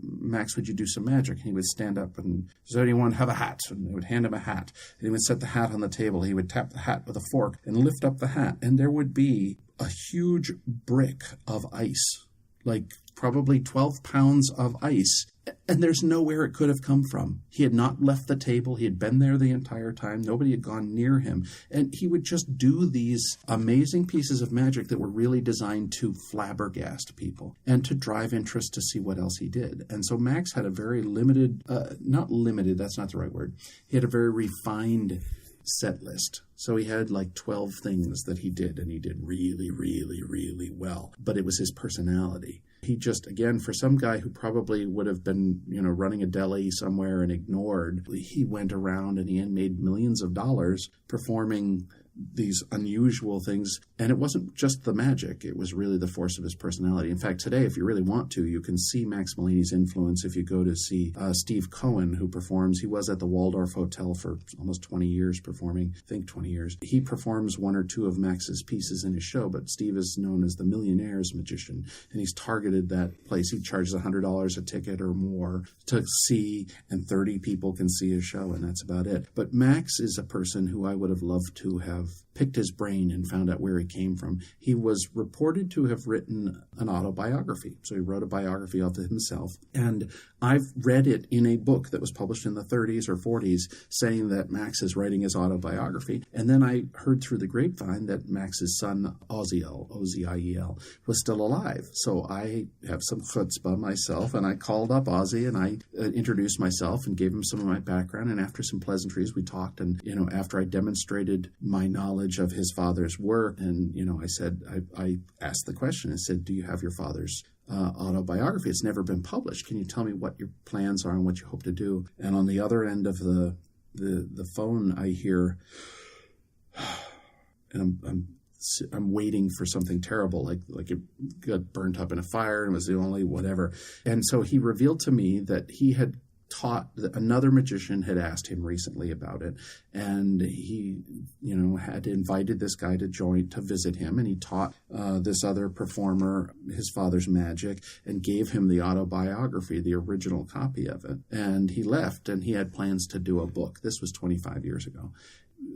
Max, would you do some magic? And he would stand up and, does anyone have a hat? And they would hand him a hat. And he would set the hat on the table. He would tap the hat with a fork and lift up the hat, and there would be a huge brick of ice, like probably 12 pounds of ice, and there's nowhere it could have come from. He had not left the table. He had been there the entire time. Nobody had gone near him. And he would just do these amazing pieces of magic that were really designed to flabbergast people and to drive interest to see what else he did. And so Max had a very not limited, that's not the right word. He had a very refined set list. So he had like 12 things that he did, and he did really, really, really well. But it was his personality. He just, again, for some guy who probably would have been, running a deli somewhere and ignored, he went around and he made millions of dollars performing these unusual things. And it wasn't just the magic. It was really the force of his personality. In fact, today, if you really want to, you can see Max Malini's influence if you go to see Steve Cohen, who performs. He was at the Waldorf Hotel for almost 20 years performing, I think 20 years. He performs one or two of Max's pieces in his show, but Steve is known as the Millionaire's Magician, and he's targeted that place. He charges $100 a ticket or more to see, and 30 people can see his show, and that's about it. But Max is a person who I would have loved to have picked his brain and found out where he came from. He was reported to have written an autobiography. So he wrote a biography of himself. And I've read it in a book that was published in the 30s or 40s saying that Max is writing his autobiography. And then I heard through the grapevine that Max's son, Oziel, O-Z-I-E-L, was still alive. So I have some chutzpah myself, and I called up Ozzy and I introduced myself and gave him some of my background. And after some pleasantries, we talked. And, after I demonstrated my knowledge of his father's work, and, I said, I asked the question, I said, do you have your father's autobiography? It's never been published. Can you tell me what your plans are and what you hope to do? And on the other end of the phone, I hear, and I'm waiting for something terrible, like it got burnt up in a fire and was the only whatever. And so he revealed to me that he had taught, another magician had asked him recently about it, and he had invited this guy to visit him, and he taught this other performer his father's magic and gave him the autobiography, the original copy of it. And he left, and he had plans to do a book. This was 25 years ago.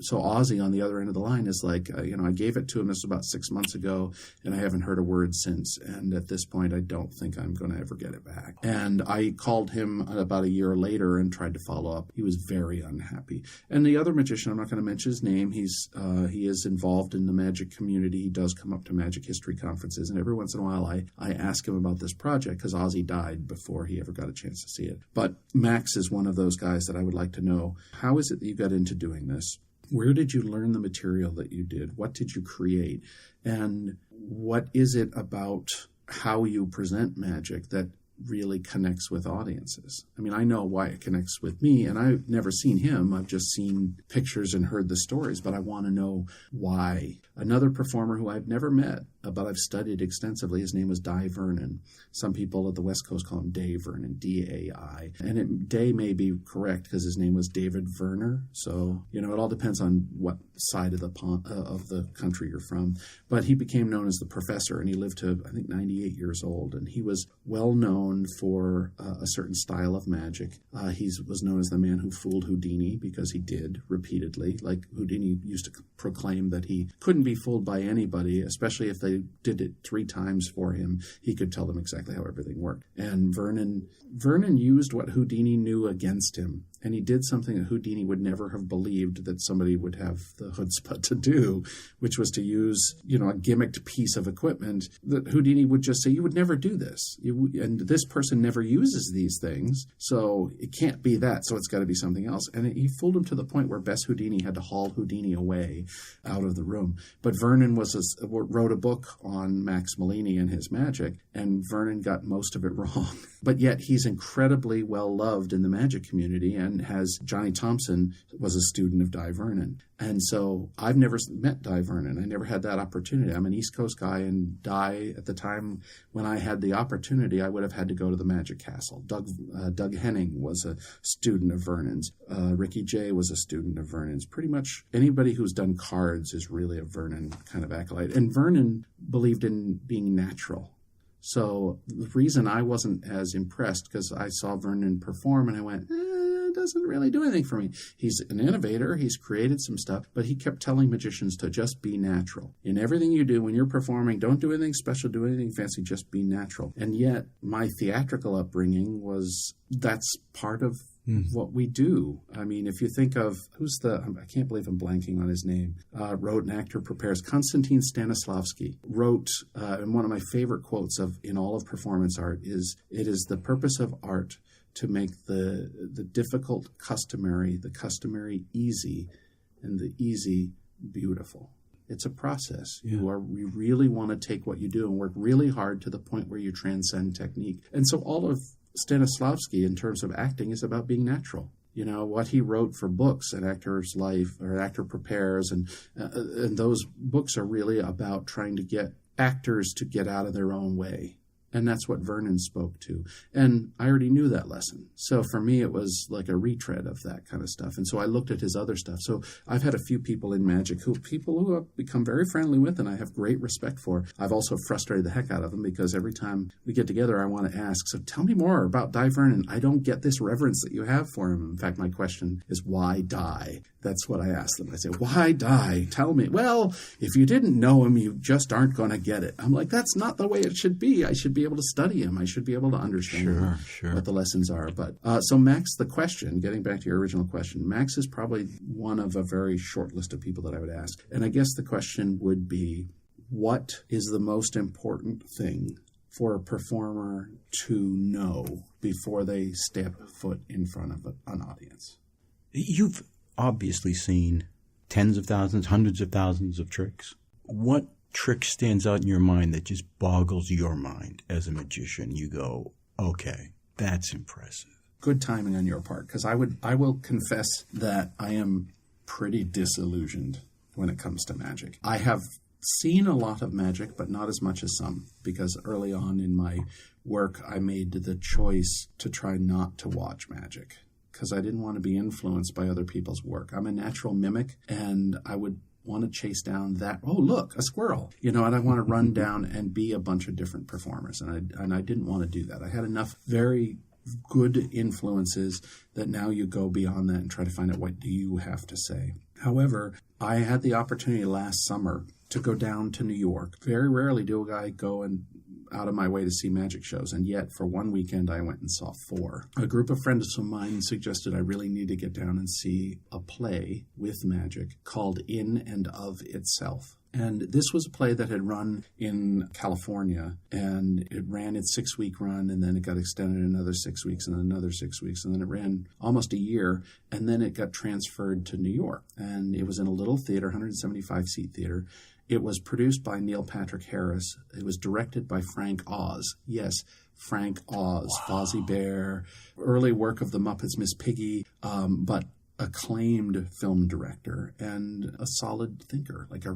So Ozzy on the other end of the line is like, I gave it to him, this was about 6 months ago, and I haven't heard a word since. And at this point, I don't think I'm going to ever get it back. And I called him about a year later and tried to follow up. He was very unhappy. And the other magician, I'm not going to mention his name, he is involved in the magic community. He does come up to magic history conferences. And every once in a while, I ask him about this project because Ozzy died before he ever got a chance to see it. But Max is one of those guys that I would like to know, how is it that you got into doing this? Where did you learn the material that you did? What did you create? And what is it about how you present magic that really connects with audiences? I mean, I know why it connects with me, and I've never seen him. I've just seen pictures and heard the stories, but I want to know why. Another performer who I've never met, but I've studied extensively, his name was Dai Vernon. Some people at the West Coast call him Dai Vernon, D-A-I. And Dai may be correct because his name was David Verner. So, it all depends on what side of the country you're from. But he became known as the Professor, and he lived to, I think, 98 years old. And he was well known for a certain style of magic. He was known as the man who fooled Houdini because he did repeatedly. Like Houdini used to proclaim that he couldn't be fooled by anybody, especially if they did it 3 times for him. He could tell them exactly how everything worked. And Vernon used what Houdini knew against him. And he did something that Houdini would never have believed that somebody would have the chutzpah to do, which was to use, a gimmicked piece of equipment that Houdini would just say, you would never do this. And this person never uses these things, so it can't be that, so it's got to be something else. And he fooled him to the point where Bess Houdini had to haul Houdini away out of the room. But Vernon wrote a book on Max Malini and his magic, and Vernon got most of it wrong. But yet he's incredibly well loved in the magic community, and Johnny Thompson was a student of Dai Vernon. And so I've never met Dai Vernon. I never had that opportunity. I'm an East Coast guy, and Dai, at the time when I had the opportunity, I would have had to go to the Magic Castle. Doug Henning was a student of Vernon's. Ricky Jay was a student of Vernon's. Pretty much anybody who's done cards is really a Vernon kind of acolyte. And Vernon believed in being natural. So the reason I wasn't as impressed, because I saw Vernon perform and I went, it doesn't really do anything for me. He's an innovator. He's created some stuff, but he kept telling magicians to just be natural. In everything you do when you're performing, don't do anything special, do anything fancy, just be natural. And yet my theatrical upbringing that's part of what we do. I mean, if you think of I can't believe I'm blanking on his name, wrote and actor prepares, Konstantin Stanislavski wrote, and one of my favorite quotes in all of performance art is, it is the purpose of art to make the difficult the customary easy, and the easy beautiful. It's a process. Yeah. We really want to take what you do and work really hard to the point where you transcend technique. And so all of Stanislavski, in terms of acting, is about being natural. what he wrote for books, An Actor's Life, or An Actor Prepares, and those books are really about trying to get actors to get out of their own way. And that's what Vernon spoke to. And I already knew that lesson. So for me, it was like a retread of that kind of stuff. And so I looked at his other stuff. So I've had a few people in magic who I've become very friendly with and I have great respect for. I've also frustrated the heck out of them because every time we get together, I want to ask, so tell me more about Dai Vernon. I don't get this reverence that you have for him. In fact, my question is, why Dai? That's what I ask them. I say, why Dai? Tell me. Well, if you didn't know him, you just aren't going to get it. I'm like, that's not the way it should be. I should be able to study him. I should be able to understand what the lessons are. But so Max, the question, getting back to your original question, Max is probably one of a very short list of people that I would ask. And I guess the question would be, what is the most important thing for a performer to know before they step foot in front of an audience? You've obviously seen tens of thousands, hundreds of thousands of tricks. What trick stands out in your mind that just boggles your mind as a magician? You go, okay, that's impressive. Good timing on your part, because I will confess that I am pretty disillusioned when it comes to magic. I have seen a lot of magic, but not as much as some, because early on in my work, I made the choice to try not to watch magic, because I didn't want to be influenced by other people's work. I'm a natural mimic, and I would want to chase down that, oh, look, a squirrel, and I want to run down and be a bunch of different performers. And I didn't want to do that. I had enough very good influences that now you go beyond that and try to find out, what do you have to say? However, I had the opportunity last summer to go down to New York. Very rarely do I go and out of my way to see magic shows, and yet for one weekend I went and saw 4. A group of friends of mine suggested I really need to get down and see a play with magic called In and of Itself. And this was a play that had run in California, and it ran its 6-week run, and then it got extended another 6 weeks, and another 6 weeks, and then it ran almost a year, and then it got transferred to New York. And it was in a little theater, 175-seat theater. It was produced by Neil Patrick Harris. It was directed by Frank Oz. Yes, Frank Oz, wow. Fozzie Bear, early work of the Muppets, Miss Piggy, but acclaimed film director and a solid thinker, like a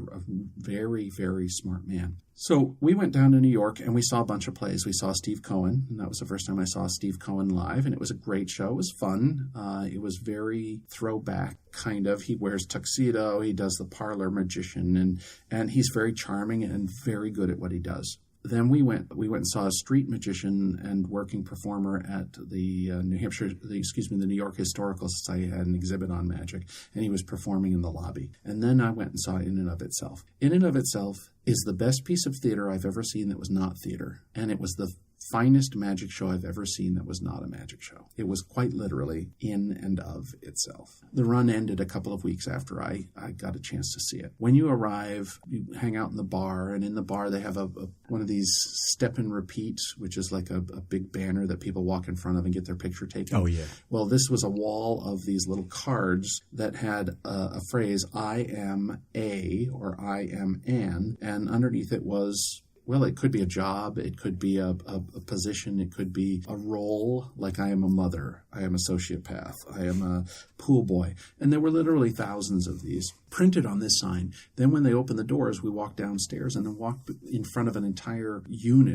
very, very smart man. So we went down to New York and we saw a bunch of plays. We saw Steve Cohen, and that was the first time I saw Steve Cohen live, and it was a great show. It was fun. It was very throwback, kind of. He wears tuxedo. He does the parlor magician, and he's very charming and very good at what he does. Then we went and saw a street magician and working performer at the the New York Historical Society had an exhibit on magic, and he was performing in the lobby. And then I went and saw In and of Itself. In and of Itself is the best piece of theater I've ever seen that was not theater, and it was the finest magic show I've ever seen that was not a magic show. It was quite literally in and of itself. The run ended a couple of weeks after I got a chance to see it. When you arrive, you hang out in the bar, and in the bar they have one of these step and repeat, which is like a big banner that people walk in front of and get their picture taken. Oh, yeah. Well, this was a wall of these little cards that had a phrase, I am a, or I am an, and underneath it was, well, it could be a job, it could be a position, it could be a role, like I am a mother, I am a sociopath, I am a pool boy. And there were literally thousands of these printed on this sign. Then when they opened the doors, we walked downstairs and then walked in front of an entire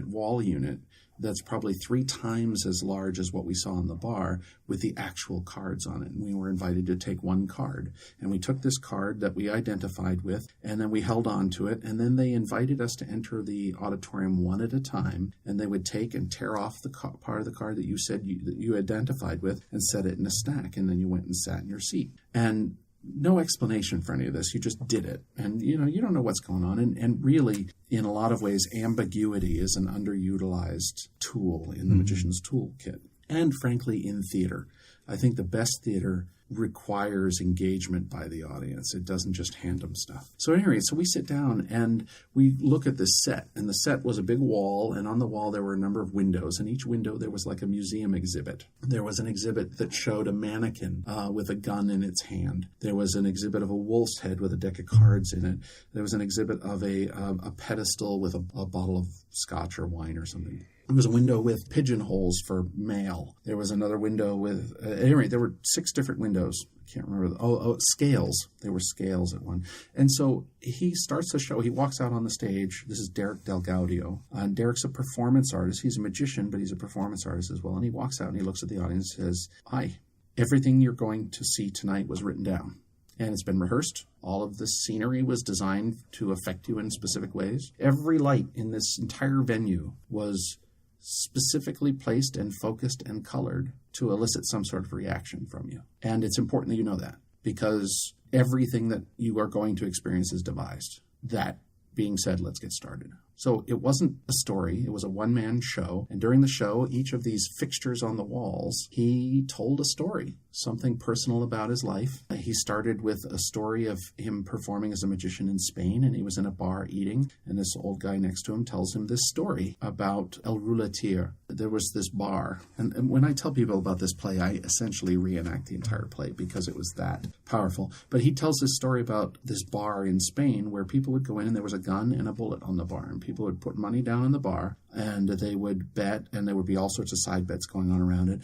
wall unit, that's probably 3 times as large as what we saw in the bar, with the actual cards on it. And we were invited to take one card. And we took this card that we identified with, and then we held on to it. And then they invited us to enter the auditorium one at a time. And they would take and tear off the part of the card that you said that you identified with and set it in a stack. And then you went and sat in your seat. And no explanation for any of this. You just did it. And, you don't know what's going on. And really, in a lot of ways, ambiguity is an underutilized tool in the magician's toolkit. And frankly, in theater. I think the best theater requires engagement by the audience. It doesn't just hand them stuff. So anyway, so we sit down and we look at this set. And the set was a big wall, and on the wall there were a number of windows. And each window there was like a museum exhibit. There was an exhibit that showed a mannequin with a gun in its hand. There was an exhibit of a wolf's head with a deck of cards in it. There was an exhibit of a pedestal with a bottle of scotch or wine or something. There was a window with pigeonholes for mail. There was another window with, anyway, there were 6 different windows. I can't remember. Scales. There were scales at one. And so he starts the show. He walks out on the stage. This is Derek Del Gaudio. And Derek's a performance artist. He's a magician, but he's a performance artist as well. And he walks out and he looks at the audience and says, "Hi, everything you're going to see tonight was written down. And it's been rehearsed. All of this scenery was designed to affect you in specific ways. Every light in this entire venue was specifically placed and focused and colored to elicit some sort of reaction from you. And it's important that you know that, because everything that you are going to experience is devised." That being said, let's get started. So it wasn't a story. It was a one-man show. And during the show, each of these fixtures on the walls, he told a story, something personal about his life. He started with a story of him performing as a magician in Spain, and he was in a bar eating, and this old guy next to him tells him this story about El Rouletier. There was this bar, and when I tell people about this play, I essentially reenact the entire play because it was that powerful. But he tells this story about this bar in Spain where people would go in and there was a gun and a bullet on the bar, and people would put money down on the bar, and they would bet, and there would be all sorts of side bets going on around it.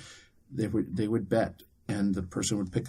They would bet, and the person would put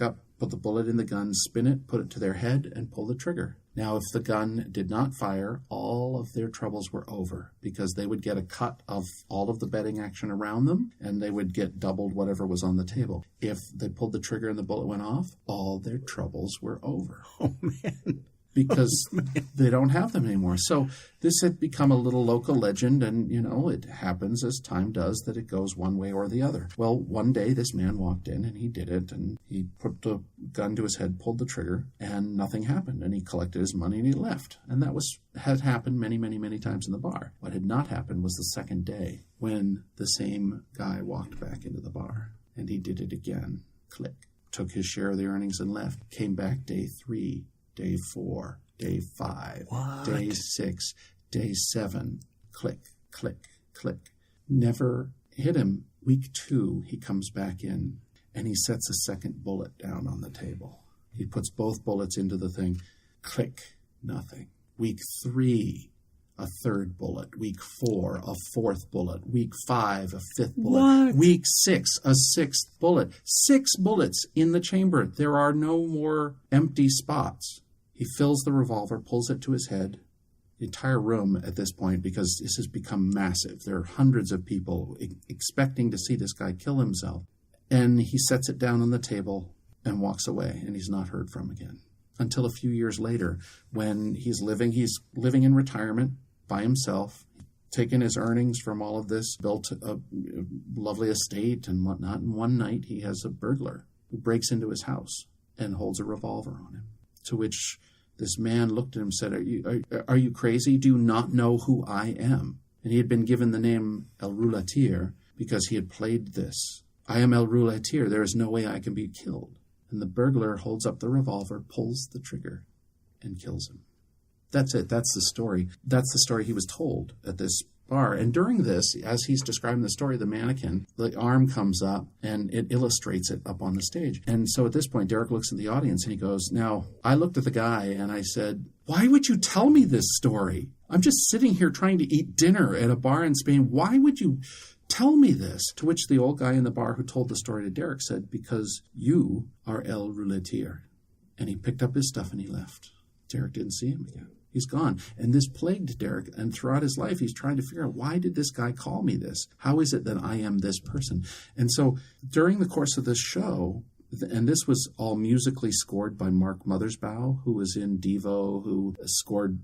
the bullet in the gun, spin it, put it to their head, and pull the trigger. Now, if the gun did not fire, all of their troubles were over, because they would get a cut of all of the betting action around them, and they would get doubled whatever was on the table. If they pulled the trigger and the bullet went off, all their troubles were over. Oh, man. Because they don't have them anymore. So this had become a little local legend, and, it happens as time does that it goes one way or the other. Well, one day this man walked in, and he did it, and he put the gun to his head, pulled the trigger, and nothing happened, and he collected his money, and he left. And that had happened many, many, many times in the bar. What had not happened was the second day, when the same guy walked back into the bar, and he did it again. Click. Took his share of the earnings and left. Came back day 3. Day 4, day 5, What? Day 6, day 7, click, click, click. Never hit him. Week 2, he comes back in, and he sets a second bullet down on the table. He puts both bullets into the thing. Click, nothing. Week 3, a third bullet. Week 4, a fourth bullet. Week 5, a fifth bullet. What? Week 6, a sixth bullet. 6 bullets in the chamber. There are no more empty spots. He fills the revolver, pulls it to his head. The entire room at this point, because this has become massive. There are hundreds of people expecting to see this guy kill himself. And he sets it down on the table and walks away, and he's not heard from again. Until a few years later, when he's living in retirement by himself, taking his earnings from all of this, built a lovely estate and whatnot. And one night he has a burglar who breaks into his house and holds a revolver on him. To which this man looked at him and said, are you crazy? Do you not know who I am? And he had been given the name El Rouletier because he had played this. I am El Rouletier. There is no way I can be killed. And the burglar holds up the revolver, pulls the trigger, and kills him. That's it. That's the story. That's the story he was told at this bar. And during this, as he's describing the story, the mannequin, the arm comes up and it illustrates it up on the stage. And so at this point, Derek looks at the audience and he goes, now, I looked at the guy and I said, why would you tell me this story? I'm just sitting here trying to eat dinner at a bar in Spain. Why would you tell me this? To which the old guy in the bar who told the story to Derek said, because you are El Rouletier. And he picked up his stuff and he left. Derek didn't see him again. He's gone. And this plagued Derek. And throughout his life, he's trying to figure out, why did this guy call me this? How is it that I am this person? And so during the course of this show, and this was all musically scored by Mark Mothersbaugh, who was in Devo, who scored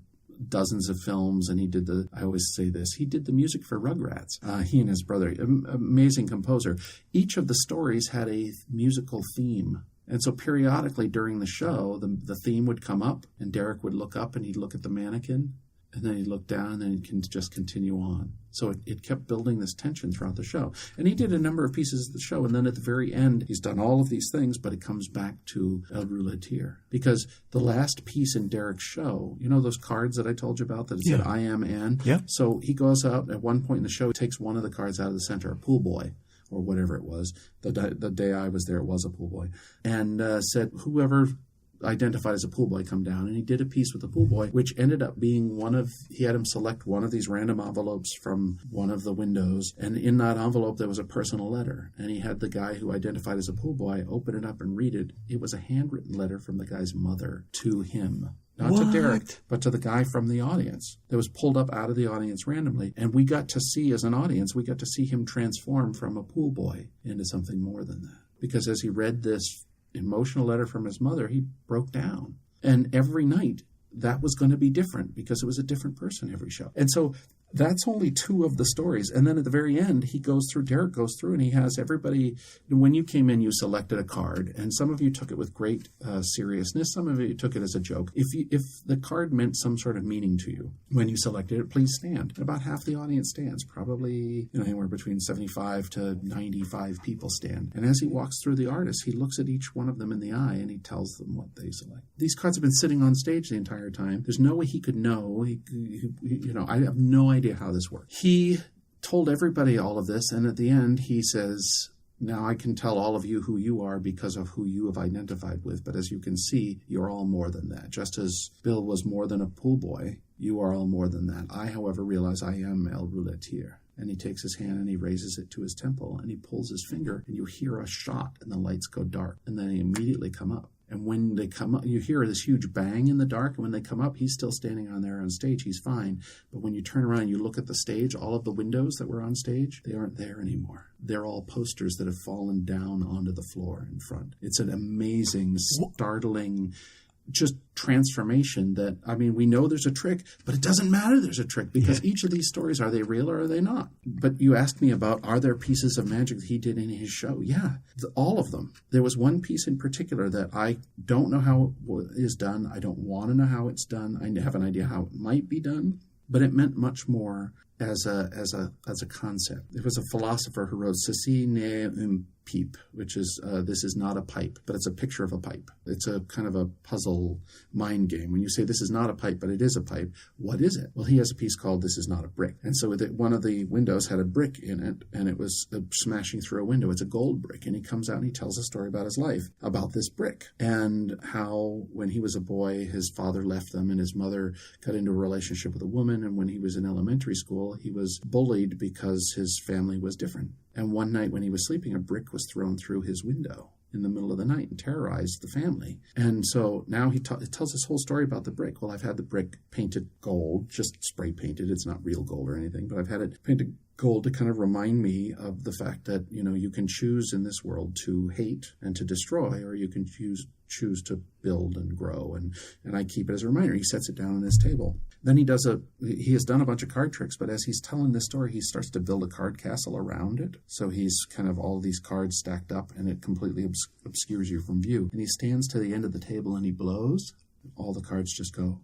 dozens of films, and he did I always say this, he did the music for Rugrats. He and his brother, amazing composer. Each of the stories had a musical theme. And so periodically during the show, the theme would come up, and Derek would look up, and he'd look at the mannequin, and then he'd look down, and then he can just continue on. So it kept building this tension throughout the show. And he did a number of pieces of the show, and then at the very end, he's done all of these things, but it comes back to El Rouletier. Because the last piece in Derek's show, you know those cards that I told you about that said, I am Anne? Yeah. So he goes out at one point in the show, takes one of the cards out of the center, a pool boy, or whatever it was. The day I was there, it was a pool boy. And said, whoever identified as a pool boy come down, and he did a piece with the pool boy, which ended up being he had him select one of these random envelopes from one of the windows, and in that envelope there was a personal letter, and he had the guy who identified as a pool boy open it up and read it. It was a handwritten letter from the guy's mother to him. Not to Derek, but to the guy from the audience that was pulled up out of the audience randomly. And we got to see, as an audience, we got to see him transform from a pool boy into something more than that. Because as he read this emotional letter from his mother, he broke down. And every night, that was going to be different because it was a different person every show. And so that's only 2 of the stories. And then at the very end, Derek goes through and he has everybody, when you came in, you selected a card, and some of you took it with great seriousness. Some of you took it as a joke. If the card meant some sort of meaning to you when you selected it, please stand. And about half the audience stands, probably anywhere between 75 to 95 people stand. And as he walks through the artists, he looks at each one of them in the eye and he tells them what they select. These cards have been sitting on stage the entire time. There's no way he could know. I have no idea how this works. He told everybody all of this, and at the end he says, now I can tell all of you who you are because of who you have identified with, but as you can see, you're all more than that. Just as Bill was more than a pool boy, you are all more than that. I, however, realize I am El Rouletier. And he takes his hand and he raises it to his temple, and he pulls his finger, and you hear a shot, and the lights go dark, and then they immediately come up. And when they come up, you hear this huge bang in the dark. And when they come up, he's still standing on there on stage. He's fine. But when you turn around and you look at the stage, all of the windows that were on stage, they aren't there anymore. They're all posters that have fallen down onto the floor in front. It's an amazing, startling, just transformation that, we know there's a trick, but it doesn't matter there's a trick because each of these stories, are they real or are they not? But you asked me about, are there pieces of magic that he did in his show? Yeah, all of them. There was one piece in particular that I don't know how it is done. I don't want to know how it's done. I have an idea how it might be done, but it meant much more as a concept. There was a philosopher who wrote Ceci n'est un pipe, which is this is not a pipe, but it's a picture of a pipe. It's a kind of a puzzle mind game. When you say this is not a pipe, but it is a pipe, what is it? Well, he has a piece called This Is Not a Brick. And so one of the windows had a brick in it, and it was smashing through a window. It's a gold brick. And he comes out and he tells a story about his life, about this brick, and how when he was a boy, his father left them, and his mother got into a relationship with a woman. And when he was in elementary school, he was bullied because his family was different. And one night when he was sleeping, a brick was thrown through his window in the middle of the night and terrorized the family. And so now he tells this whole story about the brick. Well, I've had the brick painted gold, just spray painted. It's not real gold or anything, but I've had it painted gold to kind of remind me of the fact that, you can choose in this world to hate and to destroy, or you can choose to build and grow. And I keep it as a reminder. He sets it down on his table. Then he has done a bunch of card tricks, but as he's telling this story, he starts to build a card castle around it. So he's kind of all these cards stacked up, and it completely obscures you from view. And he stands to the end of the table and he blows. All the cards just go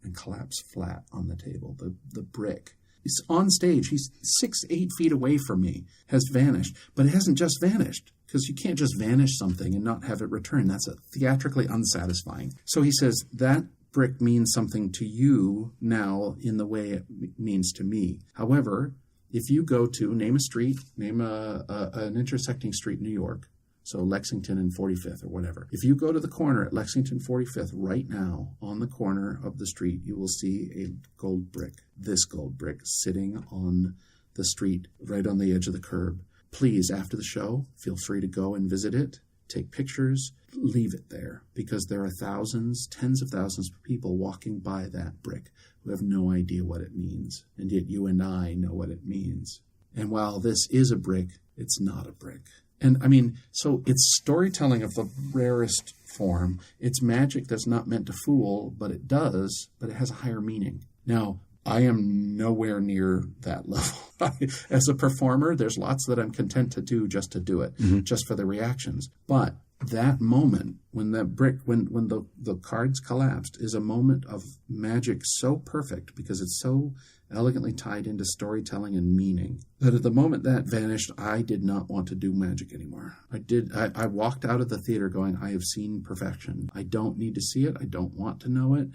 and collapse flat on the table. The brick. He's on stage. He's 6-8 feet away from me, has vanished. But it hasn't just vanished, because you can't just vanish something and not have it return. That's theatrically unsatisfying. So he says, that brick means something to you now in the way it means to me. However, if you go to, name a street, name an intersecting street in New York, so Lexington and 45th or whatever. If you go to the corner at Lexington 45th right now, on the corner of the street, you will see a gold brick, this gold brick, sitting on the street right on the edge of the curb. Please, after the show, feel free to go and visit it, take pictures, leave it there, because there are thousands, tens of thousands of people walking by that brick who have no idea what it means, and yet you and I know what it means. And while this is a brick, it's not a brick. And so it's storytelling of the rarest form. It's magic that's not meant to fool, but it does, but it has a higher meaning. Now, I am nowhere near that level. As a performer, there's lots that I'm content to do just to do it, just for the reactions. But that moment when the brick, when the cards collapsed, is a moment of magic so perfect because it's so elegantly tied into storytelling and meaning that at the moment that vanished, I did not want to do magic anymore. I walked out of the theater going, I have seen perfection. I don't need to see it. I don't want to know it.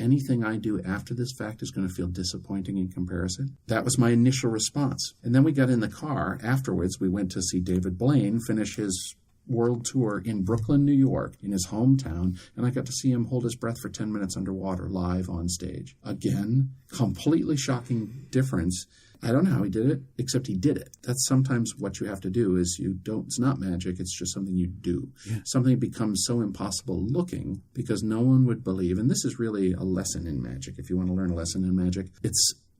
Anything I do after this fact is going to feel disappointing in comparison. That was my initial response. And then we got in the car afterwards. We went to see David Blaine finish his world tour in Brooklyn, New York, in his hometown, and I got to see him hold his breath for 10 minutes underwater live on stage. Again, completely shocking difference. I don't know how he did it, except he did it. That's sometimes what you have to do is it's not magic, it's just something you do. Yeah. Something becomes so impossible looking because no one would believe, and this is really a lesson in magic. If you want to learn a lesson in magic,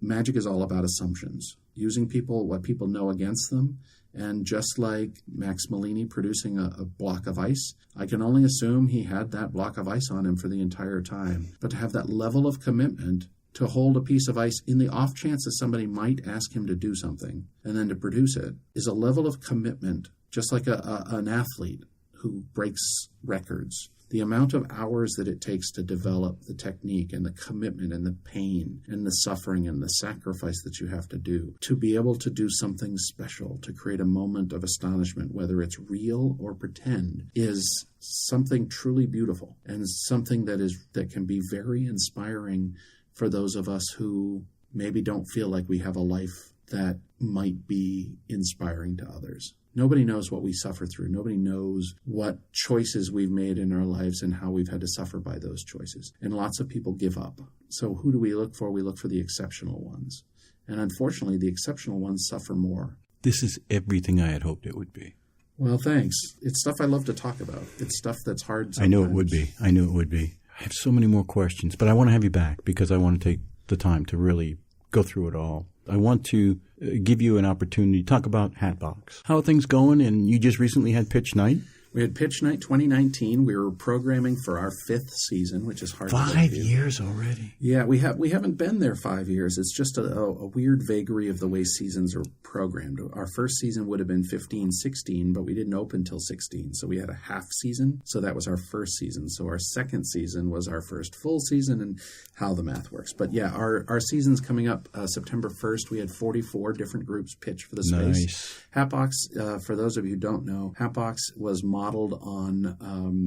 magic is all about assumptions, using what people know against them. And just like Max Malini producing a block of ice, I can only assume he had that block of ice on him for the entire time. But to have that level of commitment to hold a piece of ice in the off chance that somebody might ask him to do something and then to produce it is a level of commitment, just like an athlete who breaks records. The amount of hours that it takes to develop the technique and the commitment and the pain and the suffering and the sacrifice that you have to do to be able to do something special, to create a moment of astonishment, whether it's real or pretend, is something truly beautiful and something that can be very inspiring for those of us who maybe don't feel like we have a life that might be inspiring to others. Nobody knows what we suffer through. Nobody knows what choices we've made in our lives and how we've had to suffer by those choices. And lots of people give up. So who do we look for? We look for the exceptional ones. And unfortunately, the exceptional ones suffer more. This is everything I had hoped it would be. Well, thanks. It's stuff I love to talk about. It's stuff that's hard sometimes. I knew it would be. I have so many more questions, but I want to have you back because I want to take the time to really go through it all. I want to give you an opportunity to talk about Hatbox. How are things going? And you just recently had pitch night. We had pitch night 2019. We were programming for our 5th season, which is hard to believe. 5 years already. Yeah, we haven't been there 5 years. It's just a weird vagary of the way seasons are programmed. Our first season would have been 15-16, but we didn't open till 16. So we had a half season. So that was our first season. So our second season was our first full season and how the math works. But yeah, our season's coming up September 1st. We had 44 different groups pitch for the space. Nice. Hatbox, for those of you who don't know, Hatbox was modeled on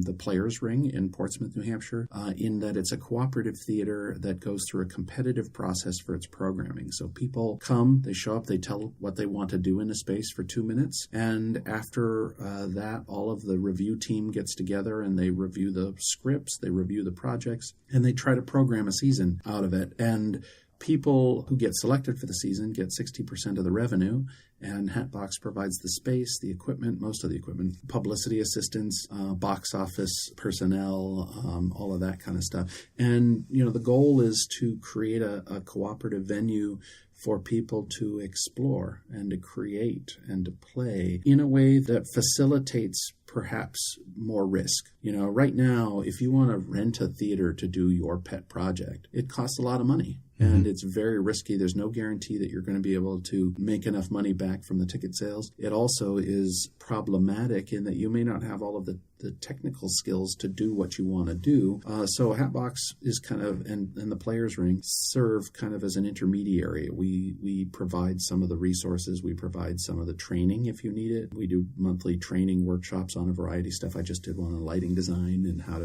the Players Ring in Portsmouth, New Hampshire, in that it's a cooperative theater that goes through a competitive process for its programming. So people come, they show up, they tell what they want to do in a space for 2 minutes, and after that, all of the review team gets together and they review the scripts, they review the projects, and they try to program a season out of it. And people who get selected for the season get 60% of the revenue, and Hatbox provides the space, the equipment, most of the equipment, publicity assistance, box office personnel, all of that kind of stuff. And, the goal is to create a cooperative venue for people to explore and to create and to play in a way that facilitates perhaps more risk. Right now, if you want to rent a theater to do your pet project, it costs a lot of money. And it's very risky. There's no guarantee that you're going to be able to make enough money back from the ticket sales. It also is problematic in that you may not have all of the technical skills to do what you want to do. So Hatbox is kind of, and the Players Ring serve kind of as an intermediary. We provide some of the resources. We provide some of the training if you need it. We do monthly training workshops on a variety of stuff. I just did one on lighting design and how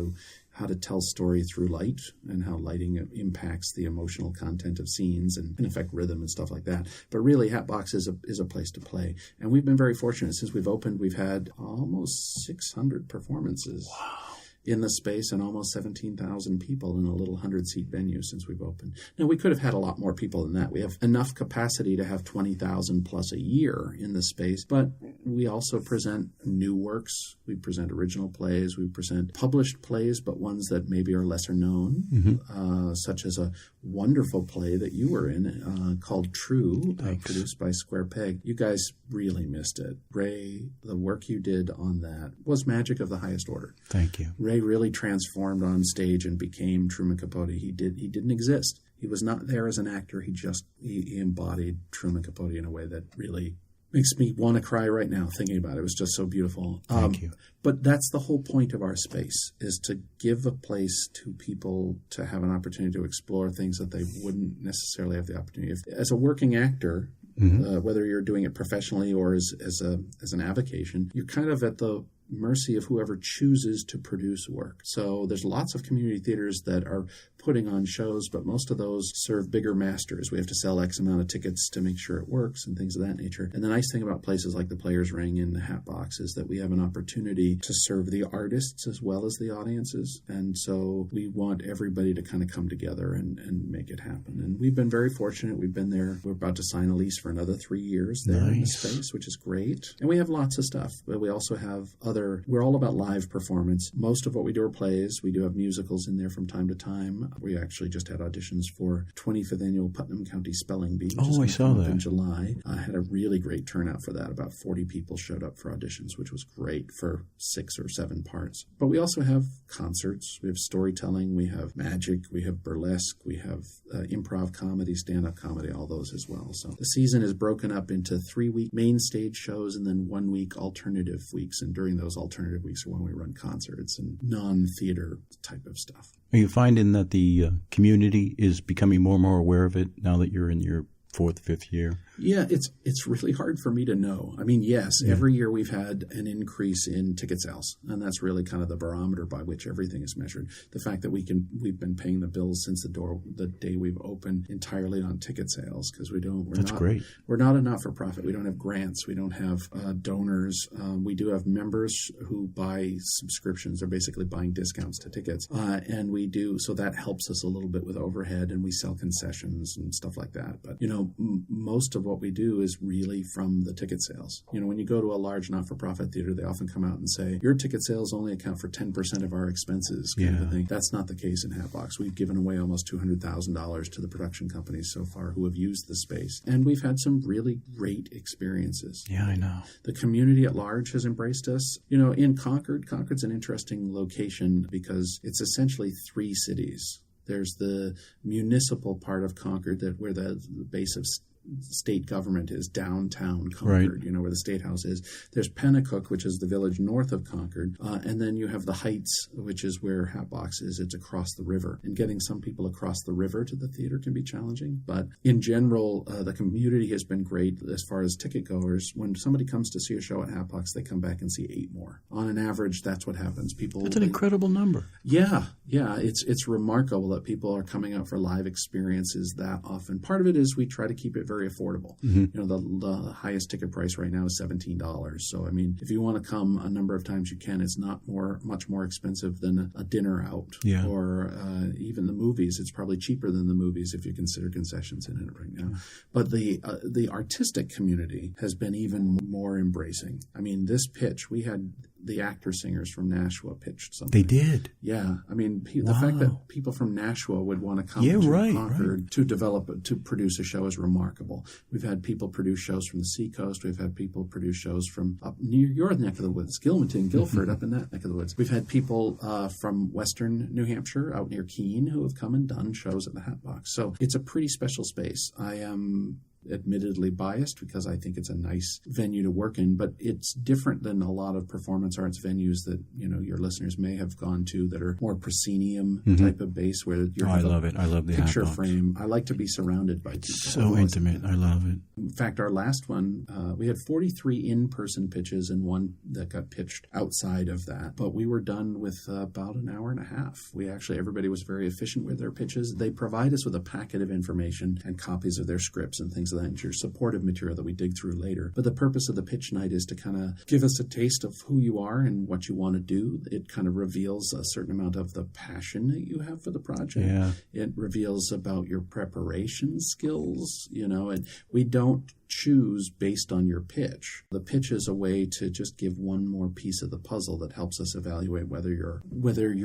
to tell story through light and how lighting impacts the emotional content of scenes and can affect rhythm and stuff like that. But really, Hatbox is a place to play. And we've been very fortunate. Since we've opened, we've had almost 600 performances. Wow. In the space and almost 17,000 people in a little 100-seat venue since we've opened. Now, we could have had a lot more people than that. We have enough capacity to have 20,000 plus a year in the space, but we also present new works. We present original plays. We present published plays, but ones that maybe are lesser known, such as a wonderful play that you were in called True, produced by Square Peg. You guys really missed it. Ray, the work you did on that was magic of the highest order. Thank you. Ray really transformed on stage and became Truman Capote. He didn't exist. He was not there as an actor. He embodied Truman Capote in a way that really makes me want to cry right now thinking about it. It was just so beautiful. Thank you. But that's the whole point of our space, is to give a place to people to have an opportunity to explore things that they wouldn't necessarily have the opportunity. As a working actor, whether you're doing it professionally or as an avocation, you're kind of at the mercy of whoever chooses to produce work. So there's lots of community theaters that are putting on shows, but most of those serve bigger masters. We have to sell X amount of tickets to make sure it works and things of that nature. And the nice thing about places like the Players Ring and the Hatbox is that we have an opportunity to serve the artists as well as the audiences. And so we want everybody to kind of come together and make it happen. And we've been very fortunate. We've been there. We're about to sign a lease for another 3 years there in the space, which is great. And we have lots of stuff, but we also have we're all about live performance. Most of what we do are plays. We do have musicals in there from time to time. We actually just had auditions for 25th Annual Putnam County Spelling Bee. Oh, I saw that. In July. I had a really great turnout for that. About 40 people showed up for auditions, which was great for 6 or 7 parts. But we also have concerts. We have storytelling. We have magic. We have burlesque. We have improv comedy, stand-up comedy, all those as well. So the season is broken up into 3-week main stage shows and then 1-week alternative weeks. And during those alternative weeks are when we run concerts and non-theater type of stuff. Are you finding that the community is becoming more and more aware of it now that you're in your 4th, 5th year? Yeah, it's really hard for me to know. I mean, yes, every year we've had an increase in ticket sales, and that's really kind of the barometer by which everything is measured. The fact that we've been paying the bills since the day we've opened entirely on ticket sales, because that's great. We're not a not-for-profit. We don't have grants. We don't have donors. We do have members who buy subscriptions. They're basically buying discounts to tickets, and we do, so that helps us a little bit with overhead, and we sell concessions and stuff like that. But, most of what we do is really from the ticket sales. When you go to a large not-for-profit theater, they often come out and say, your ticket sales only account for 10% of our expenses, kind of thing. That's not the case in Hatbox. We've given away almost $200,000 to the production companies so far who have used the space. And we've had some really great experiences. Yeah, I know. The community at large has embraced us. In Concord's an interesting location because it's essentially 3 cities. There's the municipal part of Concord where the base of state government is, downtown Concord, where the State House is. There's Pennacook, which is the village north of Concord, and then you have the Heights, which is where Hatbox is. It's across the river. And getting some people across the river to the theater can be challenging. But in general, the community has been great as far as ticket goers. When somebody comes to see a show at Hatbox, they come back and see 8 more. On an average, that's what happens. That's an incredible number. Yeah. It's remarkable that people are coming out for live experiences that often. Part of it is we try to keep it very affordable. The highest ticket price right now is $17. So, I mean, if you want to come a number of times, you can. It's not much more expensive than a dinner out or even the movies. It's probably cheaper than the movies if you consider concessions in it right now. But the artistic community has been even more embracing. I mean, this pitch, we had the actor-singers from Nashua pitched something. They did? Yeah. I mean, the fact that people from Nashua would want to come to Concord to produce a show is remarkable. We've had people produce shows from the Seacoast. We've had people produce shows from up near your neck of the woods, Gilmanton, Guilford, up in that neck of the woods. We've had people from western New Hampshire, out near Keene, who have come and done shows at the Hatbox. So it's a pretty special space. I am admittedly biased because I think it's a nice venue to work in, but it's different than a lot of performance arts venues that your listeners may have gone to that are more proscenium type of base where you're I love it. I love the picture Hatbox. Frame. I like to be surrounded by people. So intimate. I love it. In fact, our last one, we had 43 in-person pitches and one that got pitched outside of that, but we were done with about an hour and a half. Everybody was very efficient with their pitches. They provide us with a packet of information and copies of their scripts and things of that nature, supportive material that we dig through later. But the purpose of the pitch night is to kind of give us a taste of who you are and what you want to do. It kind of reveals a certain amount of the passion that you have for the project. Yeah. It reveals about your preparation skills, and we don't choose based on your pitch. The pitch is a way to just give one more piece of the puzzle that helps us evaluate whether you're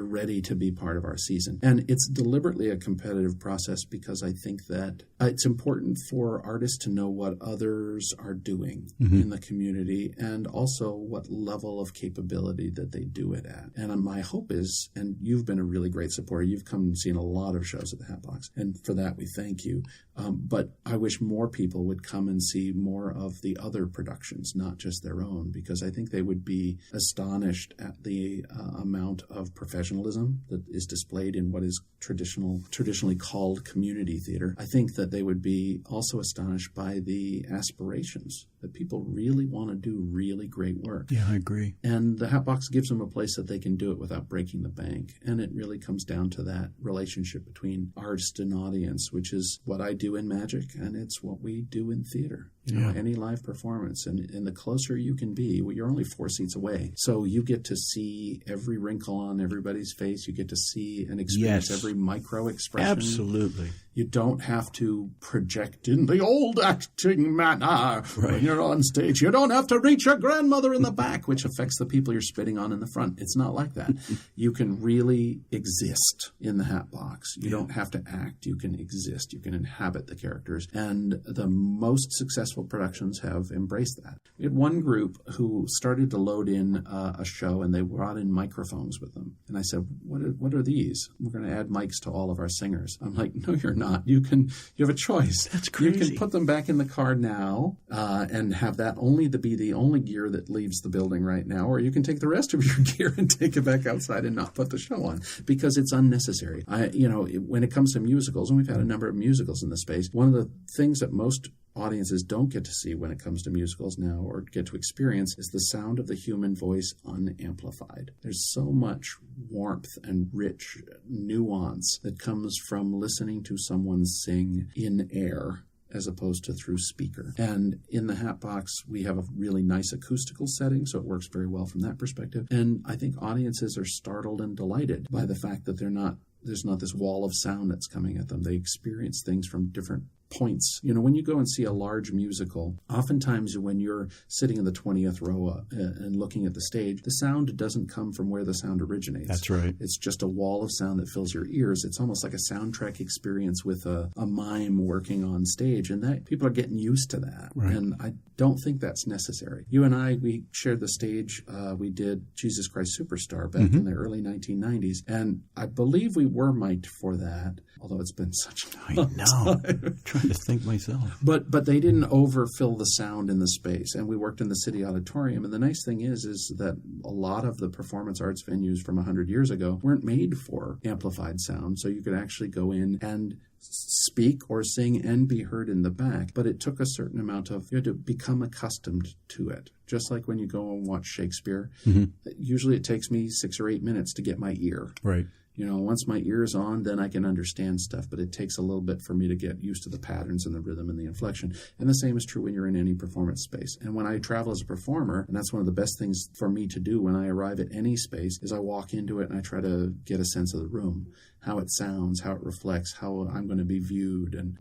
ready to be part of our season. And it's deliberately a competitive process because I think that it's important for artists to know what others are doing in the community and also what level of capability that they do it at. And my hope is, and you've been a really great supporter, you've come and seen a lot of shows at the Hatbox, and for that we thank you. But I wish more people would come and see see more of the other productions, not just their own, because I think they would be astonished at the amount of professionalism that is displayed in what is traditionally called community theater. I think that they would be also astonished by the aspirations, that people really want to do really great work. Yeah, I agree. And the Hatbox gives them a place that they can do it without breaking the bank. And it really comes down to that relationship between artist and audience, which is what I do in magic, and it's what we do in theater. Any live performance. And the closer you can be, well, you're only 4 seats away. So you get to see every wrinkle on everybody's face. You get to see and experience every micro expression. Absolutely. You don't have to project in the old acting manner when you're on stage. You don't have to reach your grandmother in the back, which affects the people you're spitting on in the front. It's not like that. You can really exist in the Hatbox. You don't have to act. You can exist. You can inhabit the characters. And the most successful productions have embraced that. We had one group who started to load in a show, and they brought in microphones with them. And I said, what are these? We're going to add mics to all of our singers. I'm like, no, you're not. You have a choice. That's crazy. You can put them back in the car now and have that be the only gear that leaves the building right now, or you can take the rest of your gear and take it back outside and not put the show on, because it's unnecessary. When it comes to musicals, and we've had a number of musicals in the space, one of the things that most audiences don't get to see when it comes to musicals now, or get to experience, is the sound of the human voice unamplified. There's so much warmth and rich nuance that comes from listening to someone sing in air as opposed to through speaker. And in the Hatbox, we have a really nice acoustical setting, so it works very well from that perspective. And I think audiences are startled and delighted by the fact that there's not this wall of sound that's coming at them. They experience things from different points. When you go and see a large musical, oftentimes when you're sitting in the 20th row and looking at the stage, the sound doesn't come from where the sound originates. That's right. It's just a wall of sound that fills your ears. It's almost like a soundtrack experience with a mime working on stage, and that people are getting used to that. Right. And I don't think that's necessary. You and I, we shared the stage. We did Jesus Christ Superstar back in the early 1990s, and I believe we were mic'd for that, although it's been such a long time. Trying to think myself. But they didn't overfill the sound in the space, and we worked in the City Auditorium. And the nice thing is that a lot of the performance arts venues from 100 years ago weren't made for amplified sound, so you could actually go in and speak or sing and be heard in the back. But it took a certain amount you had to become accustomed to it. Just like when you go and watch Shakespeare, usually it takes me 6 or 8 minutes to get my ear. Right. Once my ear's on, then I can understand stuff, but it takes a little bit for me to get used to the patterns and the rhythm and the inflection. And the same is true when you're in any performance space. And when I travel as a performer, and that's one of the best things for me to do when I arrive at any space, is I walk into it and I try to get a sense of the room, how it sounds, how it reflects, how I'm going to be viewed. And,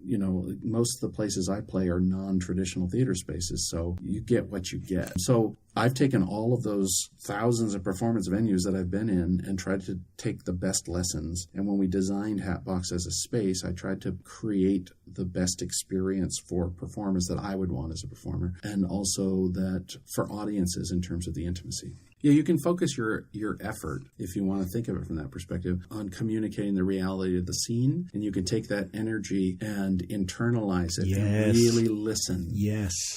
most of the places I play are non-traditional theater spaces, so you get what you get. So I've taken all of those thousands of performance venues that I've been in and tried to take the best lessons. And when we designed Hatbox as a space, I tried to create the best experience for performers that I would want as a performer, and also that for audiences in terms of the intimacy. Yeah, you can focus your effort, if you want to think of it from that perspective, on communicating the reality of the scene, and you can take that energy and internalize it and really listen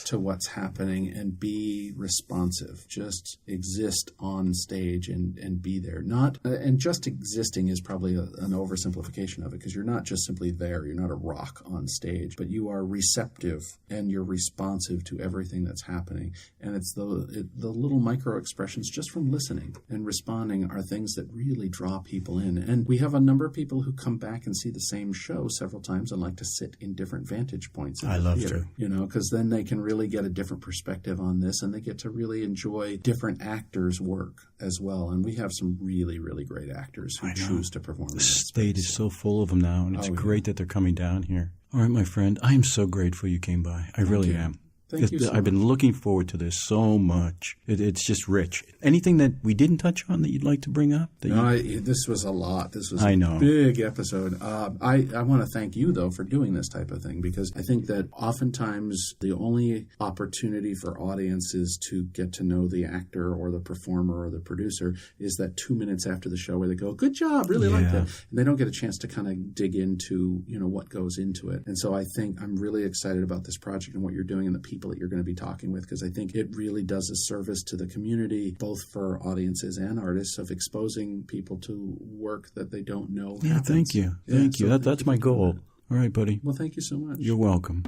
to what's happening and be responsive. Just exist on stage and be there. And just existing is probably an oversimplification of it, because you're not just simply there. You're not a rock on stage, but you are receptive and you're responsive to everything that's happening. And it's the little micro expressions just from listening and responding are things that really draw people in. And we have a number of people who come back and see the same show several times and like to sit in different vantage points in the theater. Because then they can really get a different perspective on this, and they get to really enjoy different actors' work as well. And we have some really, really great actors who choose to perform in that space. The state is so full of them now, and it's great that they're coming down here. All right, my friend, I am so grateful you came by. I really am. Thank you so I've been looking forward to this so much. It's just rich. Anything that we didn't touch on that you'd like to bring up? This was a lot. This was a big episode. I want to thank you, though, for doing this type of thing, because I think that oftentimes the only opportunity for audiences to get to know the actor or the performer or the producer is that 2 minutes after the show where they go, good job, really like that. And they don't get a chance to kind of dig into, what goes into it. And so I think I'm really excited about this project and what you're doing and the people people that you're going to be talking with, because I think it really does a service to the community, both for audiences and artists, of exposing people to work that they don't know. Yeah, happens. Thank you. Thank you. That's my goal. All right, buddy. Well, thank you so much. You're welcome.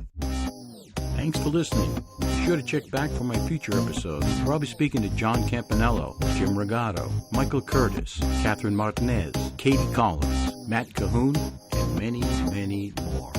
Thanks for listening. Be sure to check back for my future episodes, where I'll be speaking to John Campanello, Jim Regato, Michael Curtis, Catherine Martinez, Katie Collins, Matt Cahoon, and many, many more.